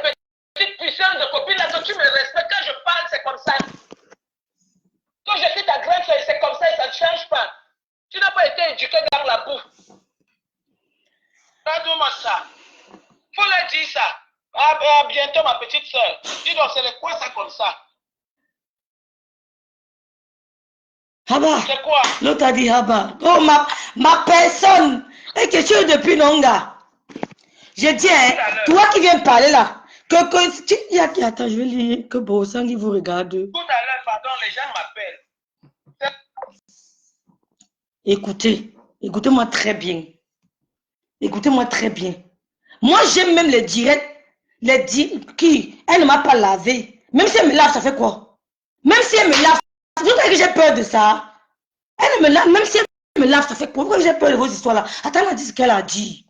petites puissances de copine là que tu me respectes. Quand je parle, c'est comme ça. Quand je suis ta grande soeur, c'est comme ça et ça ne change pas. Tu n'as pas été éduqué dans la boue. Regarde-moi ça. Faut leur dire ça. À bientôt, ma petite soeur. Dis donc, c'est quoi ça comme ça? Haba. C'est quoi? L'autre a dit Haba. Oh, ma personne. Et que tu es depuis Nonga. Je dis, hein, toi qui viens parler là. Attends, je vais lire que Bossang qui vous regarde. Tout à l'heure, pardon, les gens m'appellent. Écoutez-moi très bien. Écoutez-moi très bien. Moi, j'aime même les directs. Qui? Elle ne m'a pas lavé. Même si elle me lave, ça fait quoi? Même si elle me lave, c'est pour ça que j'ai peur de ça. Elle me lave, même si elle me lave, ça fait quoi? Pourquoi j'ai peur de vos histoires là? Attends, elle a dit ce qu'elle a dit.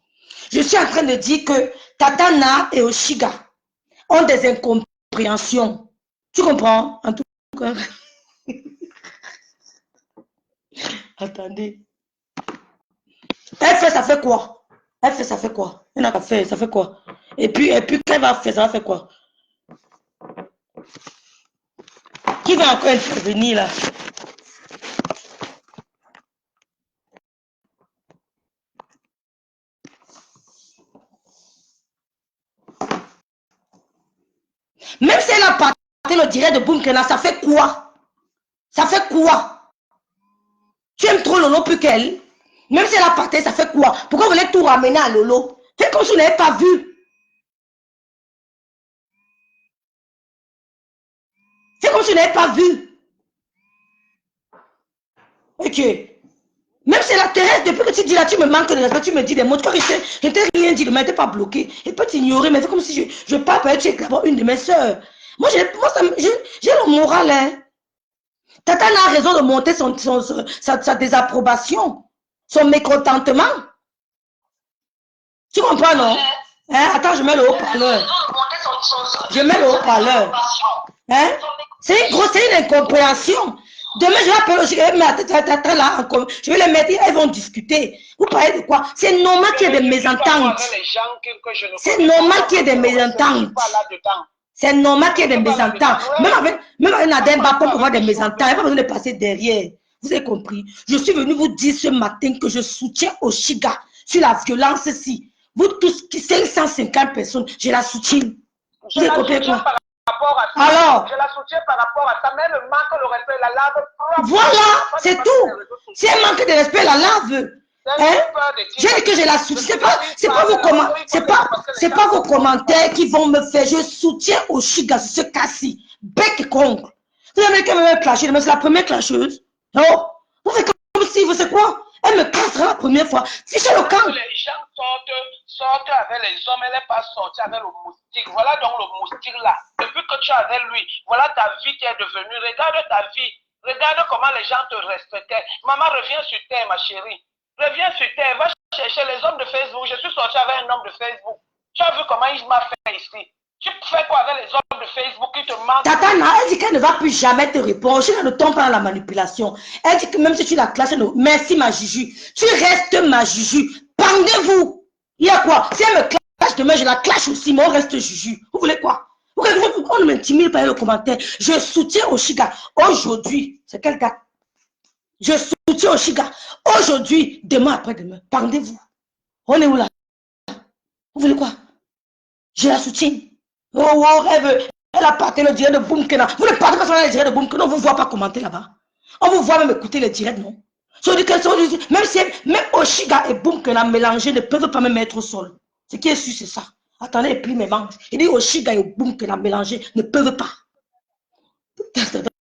Je suis en train de dire que Tatana et Oshiga ont des incompréhensions. Tu comprends? En tout cas. Attendez. Elle fait, ça fait quoi? Elle fait, ça fait quoi? Elle n'a pas fait, ça fait quoi? Et puis qu'elle va faire, ça va faire quoi? Qui va encore intervenir là? Même si elle a parté le direct de Boomkena, ça fait quoi? Ça fait quoi? Tu aimes trop Lolo plus qu'elle? Même si elle a parté, ça fait quoi? Pourquoi vous voulez tout ramener à Lolo? Faites comme si vous n'avez pas vu. Faites comme si vous n'avez pas vu. Ok. Même si la Thérèse, depuis que tu dis là, tu me manques de respect, tu me dis des mots. Tu crois que je t'ai rien dit, mais elle n'était pas bloquée. Elle peut t'ignorer, mais c'est comme si je parle pour elle, tu es d'abord une de mes soeurs. Moi, j'ai le moral, hein. Tata a raison de monter sa désapprobation, son mécontentement. Tu comprends, non? Hein? Attends, je mets le haut-parleur. Je mets le haut-parleur. Hein? C'est une incompréhension. Demain, je vais appeler aussi, je vais les mettre, elles vont discuter. Vous parlez de quoi? C'est normal qu'il y ait des mésententes. C'est normal qu'il y ait des mésententes. C'est normal qu'il y ait des mésententes. Même avec Nademba, on peut voir des mésententes. Il n'y a pas besoin de passer derrière. Vous avez compris? Je suis venu vous dire ce matin que je soutiens Oshiga sur la violence-ci. Vous tous, 550 personnes, je la soutiens. Vous avez compris quoi? Alors, je la soutiens par rapport à ça, mais elle manque le respect, la lave. Voilà, c'est tout. Si elle manque de respect, la lave. Hein? J'ai dit que je la soutiens. C'est pas vos commentaires qui vont me faire. Je soutiens Oshiga sur ce cas-ci. Bec et congle. Vous avez qu'elle me clasher, mais c'est la première clasheuse. Non? Vous faites comme si, vous savez quoi? Elle me classera la première fois. Fichez le camp. Les gens sortent avec les hommes, elle n'est pas sortie avec le moustique. Voilà donc le moustique là. Depuis que tu es avec lui, voilà ta vie qui est devenue. Regarde ta vie. Regarde comment les gens te respectaient. Maman, reviens sur terre, ma chérie. Reviens sur terre. Va chercher les hommes de Facebook. Je suis sorti avec un homme de Facebook. Tu as vu comment il m'a fait ici? Tu fais quoi avec les hommes de Facebook qui te mentent? Tatana, elle dit qu'elle ne va plus jamais te répondre. Je ne tombe pas dans la manipulation. Elle dit que même si tu la classes, merci ma Juju. Tu restes ma Juju. Pendez-vous. Il y a quoi? Si elle me clash demain, je la clash aussi, mais on reste Juju. Vous voulez quoi? On ne m'intimide pas dans le commentaire. Je soutiens Oshiga. Aujourd'hui, c'est quelle date? Je soutiens Oshiga. Aujourd'hui, demain, après-demain. Pendez-vous. On est où là? Vous voulez quoi? Je la soutiens. Oh, rêve. Elle a partagé le direct de Boomkena. Vous ne partez pas sur le direct de Boomkena, on ne vous voit pas commenter là-bas. On vous voit même écouter les directs, non? Même si même Oshiga et Boomkena mélangés ne peuvent pas me mettre au sol. Ce qui est sûr, c'est ça. Attendez, et puis mes manches. Il dit Oshiga et Boomkena mélangés ne peuvent pas.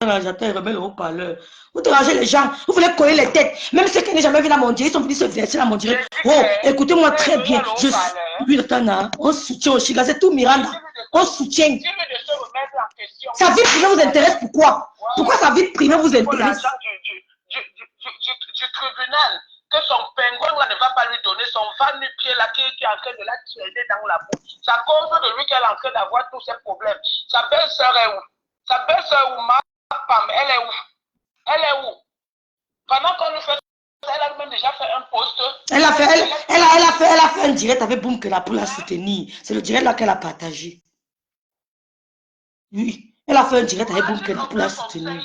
J'attends, remets le haut-parleur. Vous dérangez les gens, vous voulez coller les têtes. Même ceux qui n'ont jamais vu la mondiale, ils sont venus se verser la mondiale. Oh, écoutez-moi très bien. Je suis on soutient Oshiga, c'est tout Miranda. On soutient. Sa vie privée vous intéresse pourquoi? Pourquoi sa vie privée vous intéresse? Du tribunal, que son pingouin ne va pas lui donner son va-nu-pied là qui est en train de la tirer dans la bouche. C'est à cause de lui qu'elle est en train d'avoir tous ces problèmes. Sa belle-sœur est où? Sa belle-sœur ou ma femme, elle est où? Elle est où? Pendant qu'on nous fait ça, elle a même déjà fait un post. Elle a fait un direct avec Boomkena pour la soutenir. C'est le direct là qu'elle a partagé. Oui, elle a fait un direct avec Boomkena pour la soutenir.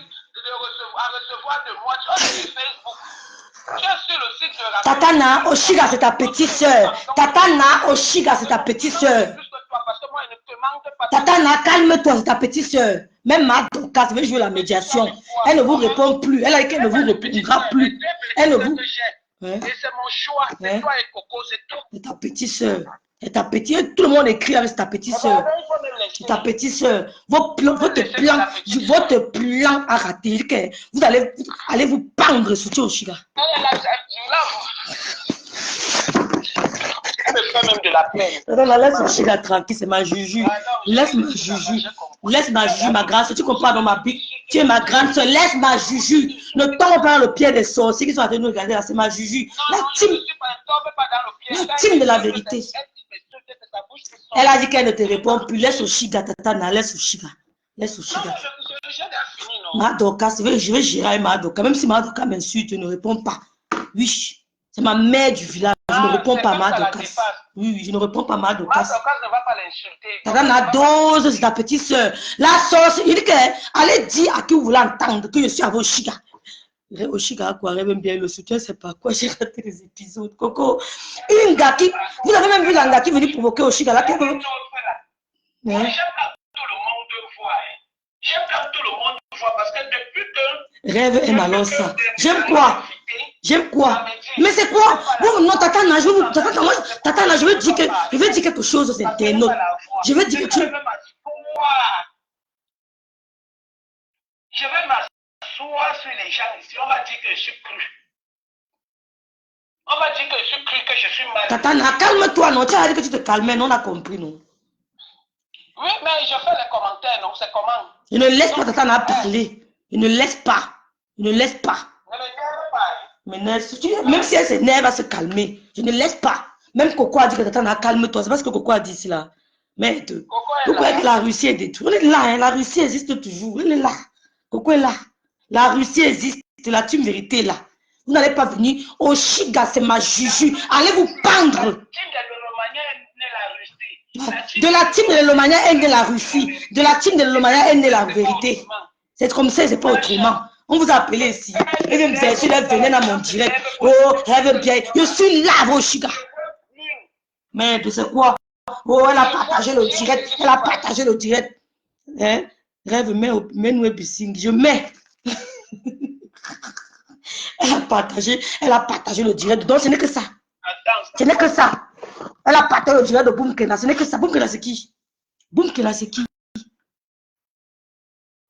Tatana Oshiga, c'est ta petite soeur. Tatana Oshiga, c'est ta petite soeur. Tatana, calme-toi, c'est ta petite soeur. Même Madoka, veut jouer la médiation. Elle ne vous répond plus. Elle a dit qu'elle ne vous répondra plus. Elle ne vous. Et c'est mon choix. C'est toi et Coco, c'est tout. C'est ta petite soeur. C'est ta petite. Tout le monde écrit avec ta petite soeur. C'est ta petite soeur. Votre plan a raté. Vous allez vous pendre sur Oshiga. Même de la peine. Non, laisse Oshiga tranquille, c'est ma juju. Laisse ma juju. Laisse ma juju, ma grande soeur. Tu comprends dans ma bille? Tu es ma grande soeur. Laisse ma juju. Ne tombe pas dans le pied des sorciers qui sont en train de nous regarder là. C'est ma juju. La team de la vérité. Elle a dit qu'elle ne te répond plus. Laisse Oshiga, Tatana. Laisse Oshiga. Laisse Oshiga. Madoka, je vais gérer avec Madoka. Même si Madoka m'insulte, je ne réponds pas. Oui. C'est ma mère du village. Je ne réponds pas à Madoka. Oui, je ne réponds pas à Madoka. Madoka ne va pas l'insulter. Tatana dose, c'est ta petite soeur. La sauce, il dit qu'allez dire à qui vous voulez entendre que je suis avec Oshiga. Oshiga, quoi, même bien le soutien, c'est pas quoi. J'ai raté les épisodes. Coco, une gaki. Vous avez même vu la gaki venir provoquer Oshiga là. J'aime quand tout le monde voit. J'aime quand tout le monde voit parce que depuis que. Rêve et malosa. J'aime quoi? J'aime quoi? Mais c'est quoi? Bon, non, Tatana, je veux dire quelque chose aux internautes. Je veux dire que tu. Je vais m'asseoir sur les gens ici. On va dire que je suis cru. On va dire que je suis cru, que je suis mal. Tatana, calme-toi, non? Tu as dit que tu te calmais, non? On a compris, non? Oui, mais je fais les commentaires, non? C'est comment? Je ne laisse pas Tatana parler. Je ne laisse pas. Je ne laisse pas. Ne me garde pas. Mais même si elle s'énerve à se calmer, je ne laisse pas. Même Coco a dit que Tatana, calme-toi. C'est parce que Coco a dit ici là. Mais pourquoi est-ce que la Russie est détruite? On est là, hein? La Russie existe toujours. Elle est là. Coco est là. La Russie existe. La team vérité est là. Vous n'allez pas venir. Oshiga, c'est ma juju. Allez vous pendre. De la team de l'Elomania est née la Russie. De la team de l'Elomania est née la vérité. C'est comme ça, c'est pas autrement. On vous a appelé ici. Et je me disais, si elle venait dans mon direct. Oh, elle veut bien. Je suis là, Oshiga. Mais tu sais quoi? Oh, elle a partagé le direct. Elle a partagé le direct. Hein? Rêve, mets-nous épicing. Je mets. Elle a partagé le direct. Donc, ce n'est que ça. Ce n'est que ça. Elle a partagé le direct de Boomkena. Ce n'est que ça. Boomkena, c'est qui? Boomkena, c'est qui?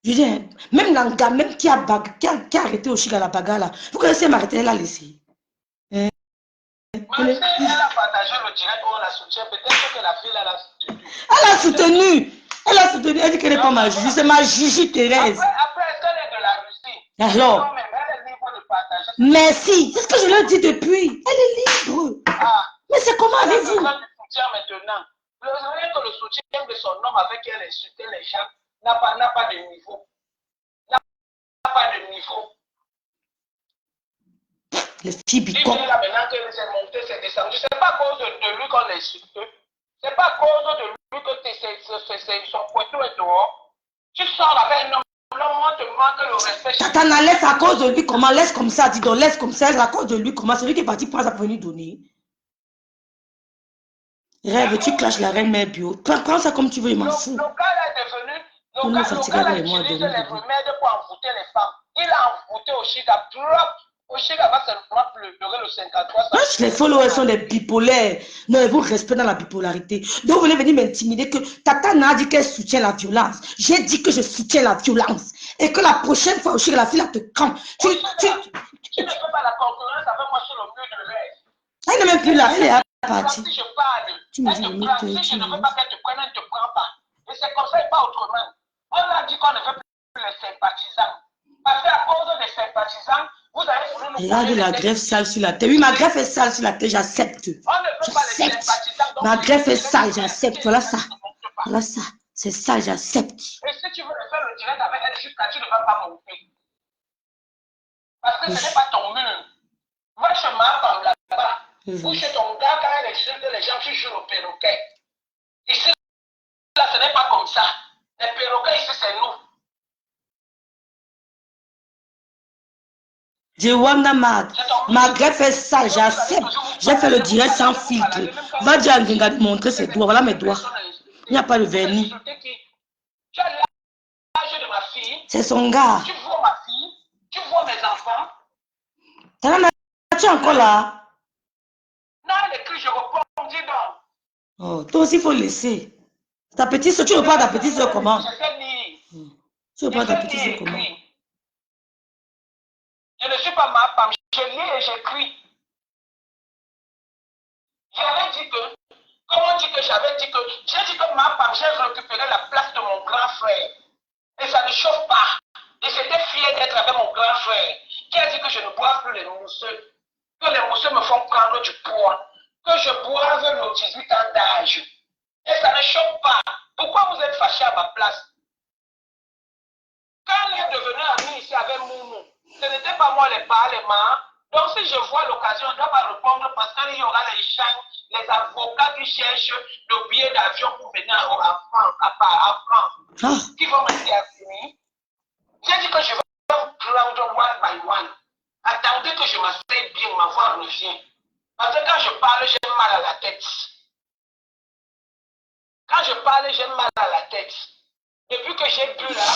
Je dis, même Langa, même qui a arrêté Oshiga la bagarre là. Vous connaissez m'arrêter, elle a laissé. Elle a partagé le direct, on la soutient. Peut-être que la fille, elle a soutenu. Elle a soutenu. Elle a soutenu. Elle dit qu'elle n'est pas ma juju. C'est ma juju Thérèse. Après, est-ce qu'elle est de la Russie? Alors. Merci. C'est ce que je leur dis depuis. Elle est libre. Mais c'est comment avec vous? Maintenant. Le soutien de son homme avec qui elle insultait les gens n'a pas de niveau. N'a pas de niveau. Les filles bicons. Maintenant que c'est monté, c'est descendu. C'est pas à cause de lui qu'on l'insulte. C'est pas à cause de lui que son poitou est dehors. Tu sors avec un homme. L'homme te manque le respect. Tatana, laisse à cause de lui comment? Laisse comme ça, dis donc, laisse comme ça, à cause de lui comment? C'est lui qui est parti prendre sa venue donner. Rêve, tu clashes la reine mère bio. Prends ça comme tu veux, il m'en fout. Le gars est devenu Pour ne me fatiguer gars là avec moi, utilise dormir les debout. remèdes pour envoûter les femmes. Il a envoûté Oshiga. Oshiga va seulement pleurer le 53. Moi, les followers sont des bipolaires. Non, ils vous respectent dans la bipolarité. Donc, vous voulez venir m'intimider que Tata n'a dit qu'elle soutient la violence. J'ai dit que je soutiens la violence. Et que la prochaine fois, Oshiga, la fille, là, te campe. Tu ne fais pas la concurrence avec moi sur le mur de rêve. Elle n'est même plus là. Elle est partie. Si je parle, tu me elle dis, te prend. Si je ne veux pas qu'elle te prenne, elle ne te prend pas. Et c'est comme ça et pas autrement. On a dit qu'on ne veut plus les sympathisants. Parce qu'à cause des sympathisants, vous avez voulu nous regarde la greffe sale sur la tête. Oui, ma greffe est sale sur la tête, j'accepte. J'accepte. Ma greffe est sale, j'accepte. Voilà ça. Voilà ça. C'est ça, j'accepte. Et si tu veux le faire le direct avec elle jusqu'à tu ne vas pas monter. Parce que ce n'est pas ton mur. Va chez ma femme là-bas. Ou chez ton gars quand elle insulte les gens, tu joues au perroquet. Ici, là, ce n'est pas comme ça. Les perroquets ici, c'est nous. Jewanda Mad, ma greffe est sale, j'accepte. J'ai fait le direct sans filtre. Va dire à Ngenga de montrer ses doigts. Voilà mes doigts. Il n'y a pas de vernis. Tu as l'âge de ma fille. C'est son gars. Tu vois ma fille. Tu vois mes enfants. Tu es encore là? Non, elle écrit, je réponds, dis donc. Oh, toi aussi, il faut laisser. Ta petite soeur, tu reprends ta petite soeur comment? Je sais lire. Tu reprends ta petite soeur comment? Je ne suis pas ma femme, je lis et j'écris. J'avais dit que, comment dit que j'avais dit que, j'ai dit que ma femme, j'ai récupéré la place de mon grand frère. Et ça ne chauffe pas. Et j'étais fier d'être avec mon grand frère, qui a dit que je ne bois plus les mousseux. Que les mousseux me font prendre du poids. Que je boive nos 18 ans d'âge. Et ça ne chauffe pas. Pourquoi vous êtes fâché à ma place? Quand elle est devenue amie ici avec Moumou, ce n'était pas moi les parlements. Donc si je vois l'occasion, je ne dois pas répondre parce qu'il y aura les gens, les avocats qui cherchent le billet d'avion pour venir à France, qui vont me dire fini. J'ai dit que je vais prendre one by one. Attendez que je m'asseye bien, ma voix revient. Parce que quand je parle, j'ai mal à la tête. Quand je parle, j'ai mal à la tête. Depuis que j'ai bu là,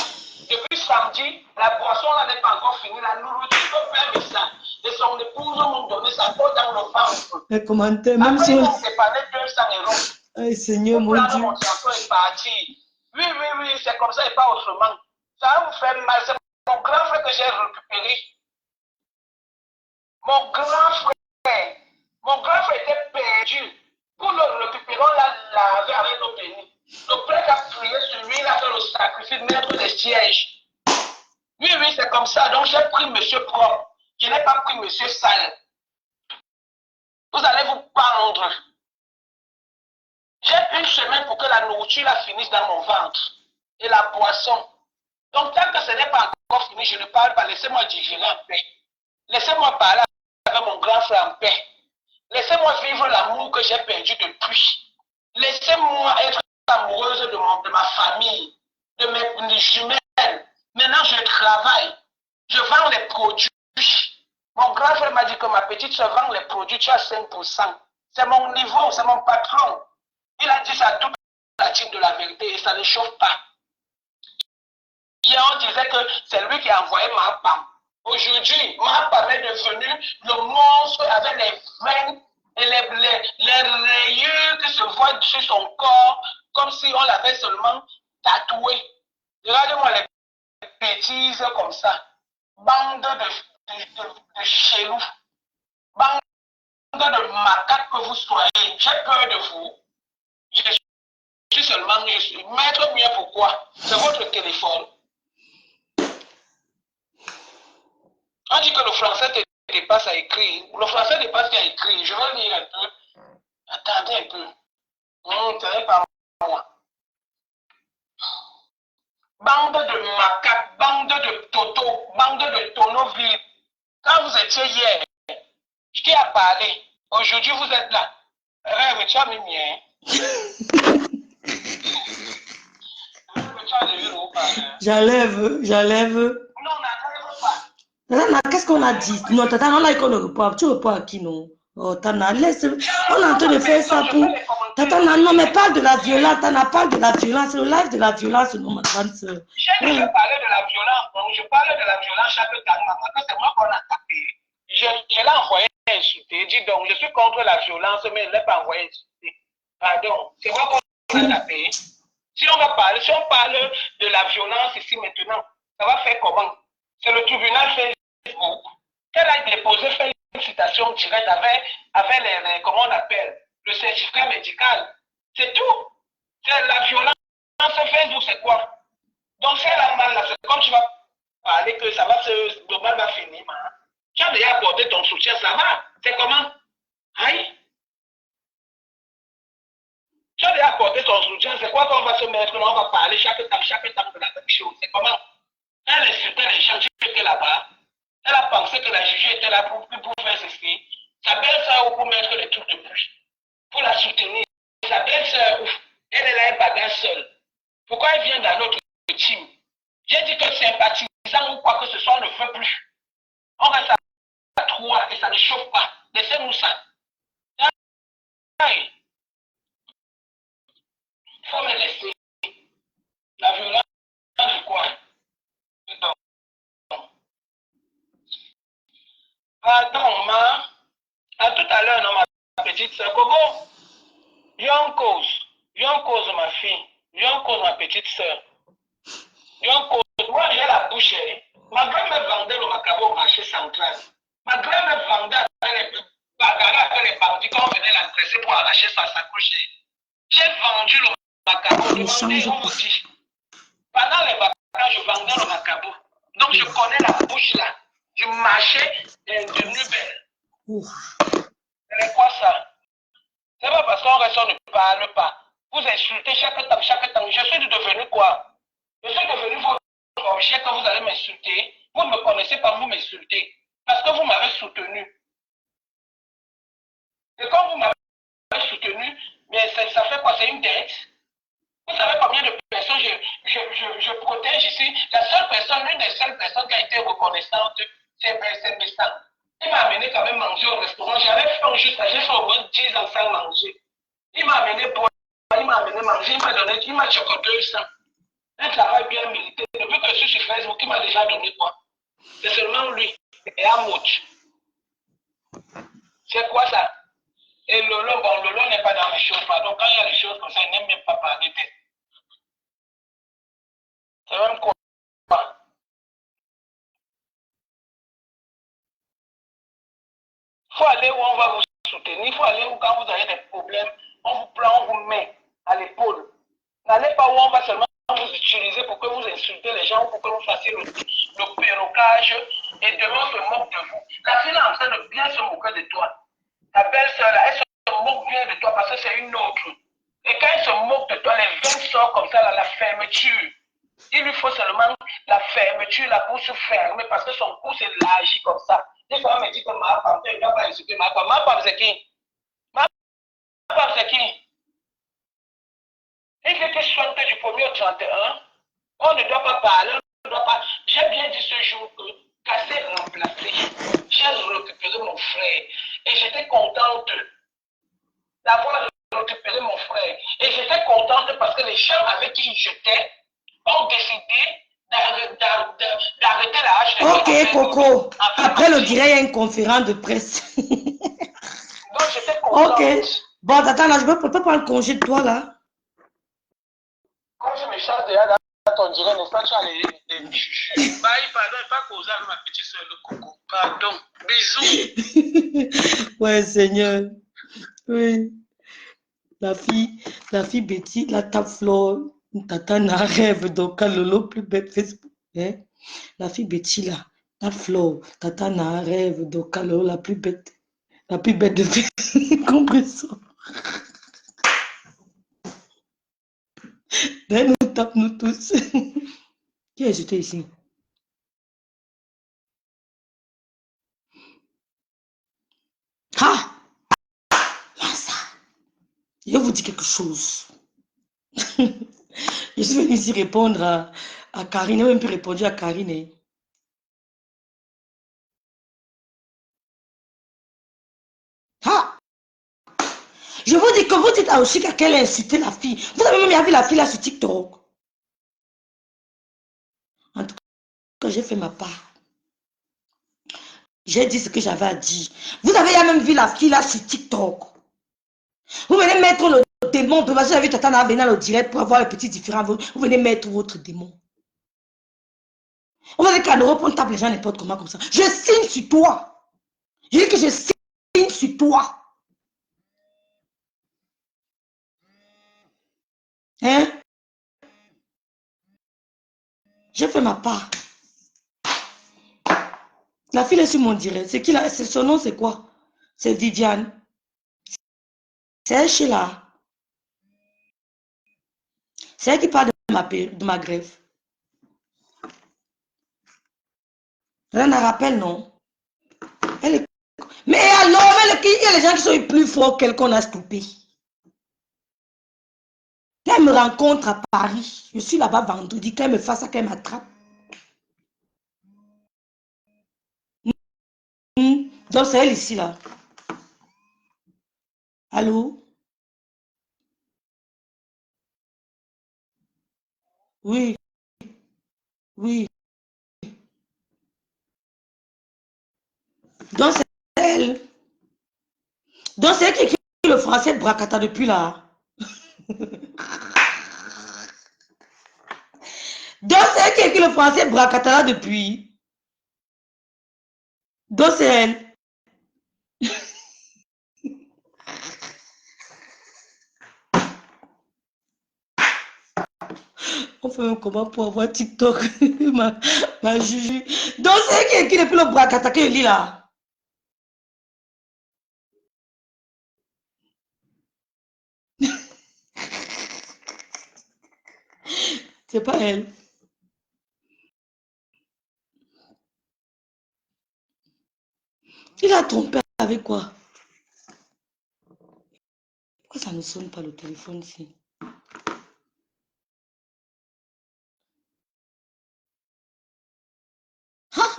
depuis samedi, la boisson là n'est pas encore finie. La nourriture peut faire ça. Et son épouse m'ont donné sa peau dans le ventre. Les commentaires, même si si on s'est parlé 200 €. Ay, Seigneur, mon Dieu. Mon transport est parti. Oui, c'est comme ça et pas autrement. Ça va vous faire mal. C'est mon grand frère que j'ai récupéré. Mon grand frère était perdu. Pour le récupérer, on l'a lavé avec l'eau bénie. Le prêtre a prié sur lui, il a fait le sacrifice, mettre des sièges. Oui, c'est comme ça. Donc j'ai pris monsieur propre. Je n'ai pas pris monsieur sale. Vous allez vous pendre. J'ai une semaine pour que la nourriture la finisse dans mon ventre. Et la boisson. Donc tant que ce n'est pas encore fini, je ne parle pas. Laissez-moi digérer en paix. Laissez-moi parler avec mon grand frère en paix. Laissez-moi vivre l'amour que j'ai perdu depuis. Laissez-moi être amoureuse de ma famille, de mes jumelles. Maintenant, je travaille. Je vends les produits. Mon grand frère m'a dit que ma petite soeur vend les produits, tu as 5%. C'est mon niveau, c'est mon patron. Il a dit ça toute la team de la vérité et ça ne chauffe pas. Hier, on disait que c'est lui qui a envoyé ma femme. Aujourd'hui, ma femme est devenue le monstre avec les veines et les rayures qui se voient sur son corps, comme si on l'avait seulement tatoué. Regardez-moi les bêtises comme ça. Bande de chelous. Bande de macaques que vous soyez. J'ai peur de vous. Je suis seulement maître mieux pourquoi? C'est votre téléphone. On dit que le français te dépasse à écrire. Le français dépasse à écrire. Je vais lire un peu. Attendez un peu. Ce n'est pas moi. Bande de macaques, bande de toto, bande de tonneaux vides. Quand vous étiez hier, qui a parlé? Aujourd'hui, vous êtes là. Rêve, tu as mis mien. J'enlève. Non, on n'arrive pas. Qu'est-ce qu'on a dit? Non, tata, on a qu'on ne reprend. Tu reprends à qui, non? Oh, Tana, laisse. On est en train de faire ça pour. Tana, non, mais parle de la violence. Tana, parle de la violence. C'est le live de la violence, non, ma grande soeur. J'ai déjà parlé de la violence. Donc, je parlais de la violence chaque temps. Maintenant, c'est moi qu'on a tapé. Je l'ai envoyé insulter. Dis donc, je suis contre la violence, mais je ne l'ai pas envoyé insulter. Pardon, c'est moi qu'on a tapé. Si on parle de la violence ici maintenant, ça va faire comment? C'est le tribunal Facebook. Qu'elle a déposé, fait une citation directe avec les, comment on appelle, le certificat médical. C'est tout. C'est la violence Facebook, c'est quoi? Donc, si elle a mal là, c'est comme tu vas parler que ça va le mal va finir. Hein? Tu as déjà apporté ton soutien, ça va? C'est comment? Aïe! Tu as déjà apporté ton soutien, c'est quoi qu'on va se mettre, on va parler chaque temps de la même chose. C'est comment? Elle insultait les gens qui étaient là-bas. Elle a pensé que la juge était là pour faire ceci. Sa belle-sœur pour mettre les trucs de plus. Pour la soutenir. Sa belle-sœur, elle est là, elle bagarre seule. Pourquoi elle vient dans notre team? J'ai dit que sympathisant ou quoi que ce soit, on ne veut plus. On reste à 3 et ça ne chauffe pas. Laissez-nous ça. Il faut me laisser. La violence de quoi? Pardon, ma. À tout à l'heure, non, ma petite soeur. Coco, viens en cause, ma fille. Viens en cause, ma petite soeur. Viens en cause. Moi, j'ai la bouche. Ma grand-mère vendait le macabo au marché central. Ma grand-mère vendait avec les bagarres avec les bandits quand on venait l'agresser pour arracher sa sacoche. J'ai vendu le macabo. Demandez, on vous dit. Pendant les bagarres, je vendais le macabo. Donc, je connais la bouche là. Je marchais de belle. C'est quoi ça? C'est pas parce qu'on reste, on ne parle pas. Vous insultez chaque temps. Je suis devenu quoi? Je suis devenu votre objet quand vous allez m'insulter. Vous ne me connaissez pas, vous m'insultez. Parce que vous m'avez soutenu. Et quand vous m'avez soutenu, mais ça fait quoi? C'est une dette. Vous savez combien de personnes je protège ici? La seule personne, l'une des seules personnes qui a été reconnaissante, c'est Bestan. Il m'a amené quand même manger au restaurant. J'avais fait juste, j'ai fait au moins 10 ans sans manger. Il m'a amené boire, il m'a amené manger, il m'a chocoté ça. Un travail bien milité. Depuis que je suis sur Facebook, il m'a déjà donné quoi? C'est seulement lui. Et Amouch. C'est quoi ça? Et Lolo, bon, Lolo n'est pas dans les choses. Pardon, quand il y a des choses comme ça, il n'aime même pas parler d'elle. C'est même quoi? Il faut aller où on va vous soutenir. Il faut aller où quand vous avez des problèmes, on vous prend, on vous met à l'épaule. N'allez pas où on va seulement vous utiliser pour que vous insultez les gens, pour que vous fassiez le perroquage et demain on se moque de vous. La fille est en train de bien se moquer de toi. Ta belle-sœur là, elle se moque bien de toi parce que c'est une autre. Et quand elle se moque de toi, les veines sortent comme ça, là, la fermeture. Il lui faut seulement la fermeture, la bouche fermée parce que son cou s'élargit comme ça. Des fois, on me dit que ma femme, il ne doit pas insulter ma femme. Ma femme, c'est qui? Ma femme, c'est qui? Il était soigné du 1er au 31. On ne doit pas parler, on ne doit pas. J'ai bien dit ce jour que casser remplacé. J'ai récupéré mon frère. Et j'étais contente d'avoir récupéré mon frère. Et j'étais contente parce que les gens avec qui j'étais ont décidé d'arrêter la hache. Ok, Coco. Après le direct, il y a une conférence de presse. Donc j'étais contente. Ok. Bon, attends, là, je peux pas prendre congé de toi, là. Quand je me charge déjà dans ton direct, n'est-ce pas, tu as les chuchus. Bye, pardon, il faut pas causer avec ma petite soeur, le Coco. Pardon. Bisous. Ouais, Seigneur. Oui. La fille Betty, la tape flore, tata n'a rêve, donc le plus bête Facebook. Hein? La fille Betty, là, tape flore, tata n'a rêve, donc la plus bête de Facebook. Compressor. Ben, nous tape, nous tous. Qui est jeté ici? Ah! Yes. Je vous dis quelque chose. Je suis venue ici répondre à Karine. Je n'ai même plus répondu à Karine. Ah! Je vous dis que vous dites à Oshika qu'elle a insulté la fille. Vous avez même vu la fille là sur TikTok. En tout cas, j'ai fait ma part. J'ai dit ce que j'avais à dire. Vous avez même vu la fille là sur TikTok. Vous venez mettre le démon. Vous avez vu Tata venir au direct pour avoir les petits différents. Vous venez mettre votre démon. On va dire qu'à l'Europe, on tape les gens n'importe comment comme ça. Je signe sur toi. Je dis que je signe sur toi. Hein? J'ai fait ma part. La fille est sur mon direct. C'est qui là? Son nom, c'est quoi? C'est Viviane. C'est elle chez là. C'est elle qui parle de ma grève. Elle n'a rappelle, non? Elle est... Mais alors, il y a les gens qui sont plus forts qu'elle qu'on a stoppé. Qu'elle me rencontre à Paris. Je suis là-bas vendredi. Qu'elle me fasse ça, qu'elle m'attrape. Donc, c'est elle ici, là. Allô? Oui, oui. Donc, c'est elle. Donc, c'est elle qui écrit le français de Bracata depuis là. Donc, c'est elle qui écrit le français de Bracata là depuis. Donc, c'est elle. On fait comment pour avoir TikTok? ma juju. Donc, c'est elle qui écrit depuis le Bracata que je lis là. C'est pas elle. Il a trompé avec quoi? Pourquoi ça ne sonne pas le téléphone ici? Ah!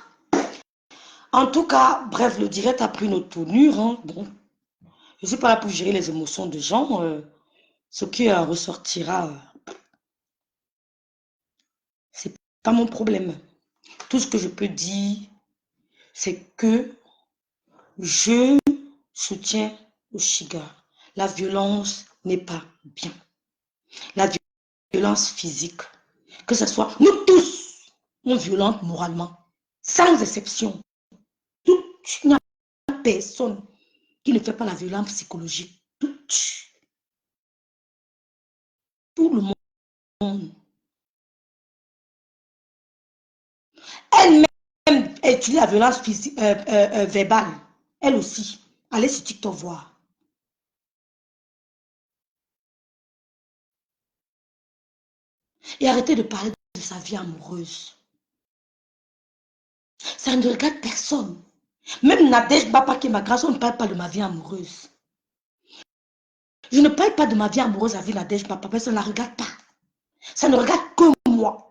En tout cas, bref, le direct a pris une autre tournure. Hein. Bon, je ne suis pas là pour gérer les émotions des gens. Ce qui ressortira, c'est pas mon problème. Tout ce que je peux dire, c'est que je soutiens Oshiga. La violence n'est pas bien. La violence physique, que ce soit, nous tous, on violente moralement, sans exception. Il n'y a personne qui ne fait pas la violence psychologique. Tout le monde. Elle-même utilise la violence physique, verbale. Elle aussi. Allez sur TikTok voir. Et arrêtez de parler de sa vie amoureuse. Ça ne regarde personne. Même Nadège Bapa qui est ma grâce, on ne parle pas de ma vie amoureuse. Je ne parle pas de ma vie amoureuse avec Nadège Bapa parce que ça ne la regarde pas. Ça ne regarde que moi.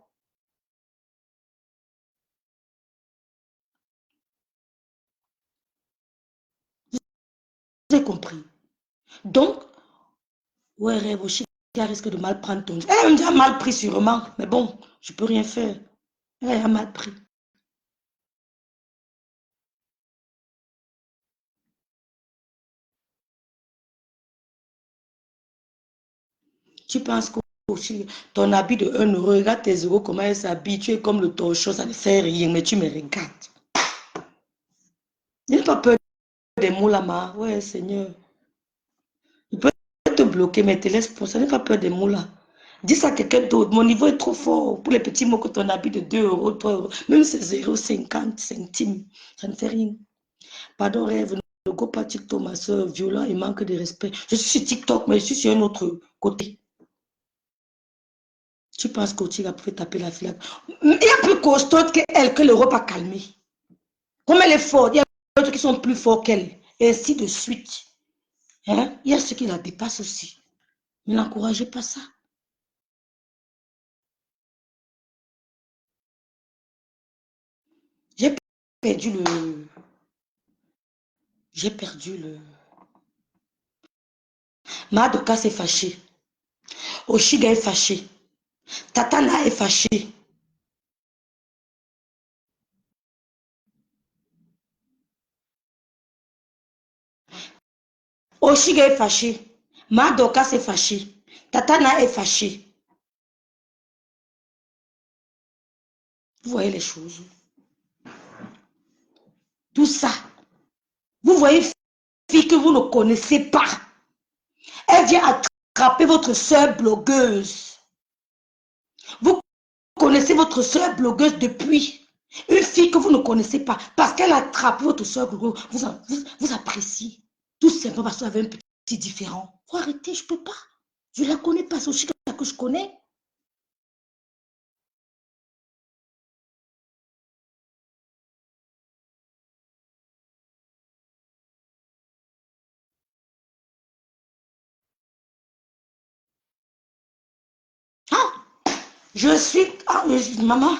Vous avez compris. Donc, ouais, Révochi risque de mal prendre ton... Elle a déjà mal pris sûrement. Mais bon, je ne peux rien faire. Elle a mal pris. Tu penses que aussi ton habit de 1 euro, regarde tes euros, comment elle s'habille, tu es comme le torchon, ça ne fait rien, mais tu me regardes. N'aie pas peur des mots là, ouais, Seigneur. Il peut te bloquer, mais te laisse pour ça, n'aie pas peur des mots là. Dis ça à quelqu'un d'autre, mon niveau est trop fort pour les petits mots que ton habit de 2 euros, 3 euros, même c'est 0,50 centimes, ça ne fait rien. Pardon, rêve, ne go pas TikTok, ma soeur, violent, il manque de respect. Je suis sur TikTok, mais je suis sur un autre côté. Tu penses qu'Otiga pouvait taper la fille? Il y a plus costaud qu'elle, que l'Europe a calmé. Comme elle est forte, il y a d'autres qui sont plus forts qu'elle. Et ainsi de suite. Hein? Il y a ceux qui la dépassent aussi. Ne n'encouragez pas ça. J'ai perdu le... J'ai perdu le... Madoka s'est fâché. Oshiga est fâché. Tatana est fâché. Oshiga est fâché. Madoka s'est fâché. Tatana est fâché. Vous voyez les choses. Tout ça. Vous voyez une fille que vous ne connaissez pas. Elle vient attraper votre soeur blogueuse. Vous connaissez votre soeur blogueuse depuis. Une fille que vous ne connaissez pas. Parce qu'elle attrape votre soeur blogueuse. Vous appréciez. Tout simplement parce qu'elle avait un petit différent. Faut arrêter, je ne peux pas. Je ne la connais pas, c'est aussi que je connais. Ah, je suis... Ah, maman.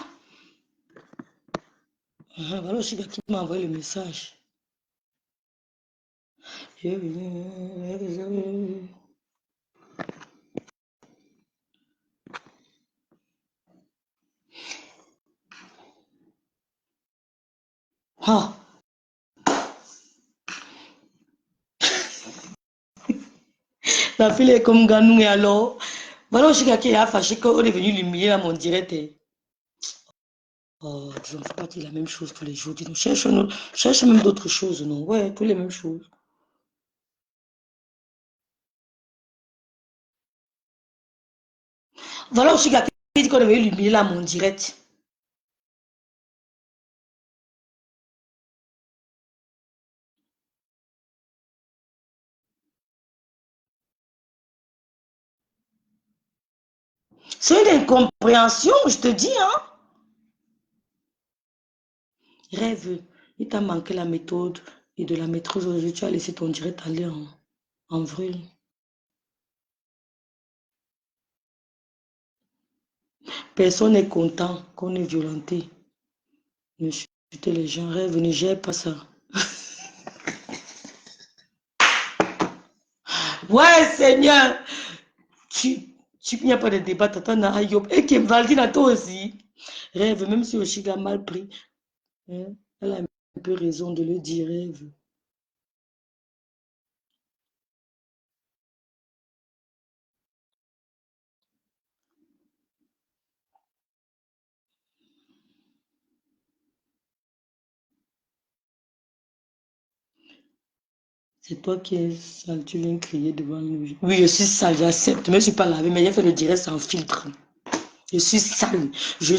Voilà aussi qui m'a envoyé le message. Ah. La fille est comme Ganou et alors. Voilà aussi qui a fâché qu'on est venu l'humilier à mon direct. Oh, disons, faut pas dire la même chose tous les jours. Dis-nous, cherche même d'autres choses, non? Ouais, tous les mêmes choses. Voilà aussi qui a dit qu'on est venu l'humilier à mon direct. C'est une incompréhension, je te dis, hein. Rêve, il t'a manqué la méthode et de la maîtrise aujourd'hui. Tu as laissé ton direct aller en vrille. Personne n'est content qu'on ait violenté. Ne chuter les gens. Rêve, ne gère pas ça. Ouais, Seigneur. Il n'y a pas de débat. T'attends à Ayob. Et qui valide à toi aussi. Rêve, même si Oshiga a mal pris. Hein, elle a un peu raison de le dire, rêve. C'est toi qui es sale, tu viens crier devant lui. Oui, je suis sale, j'accepte. Mais je ne suis pas lavé, mais j'ai fait le direct sans filtre. Je suis sale. Je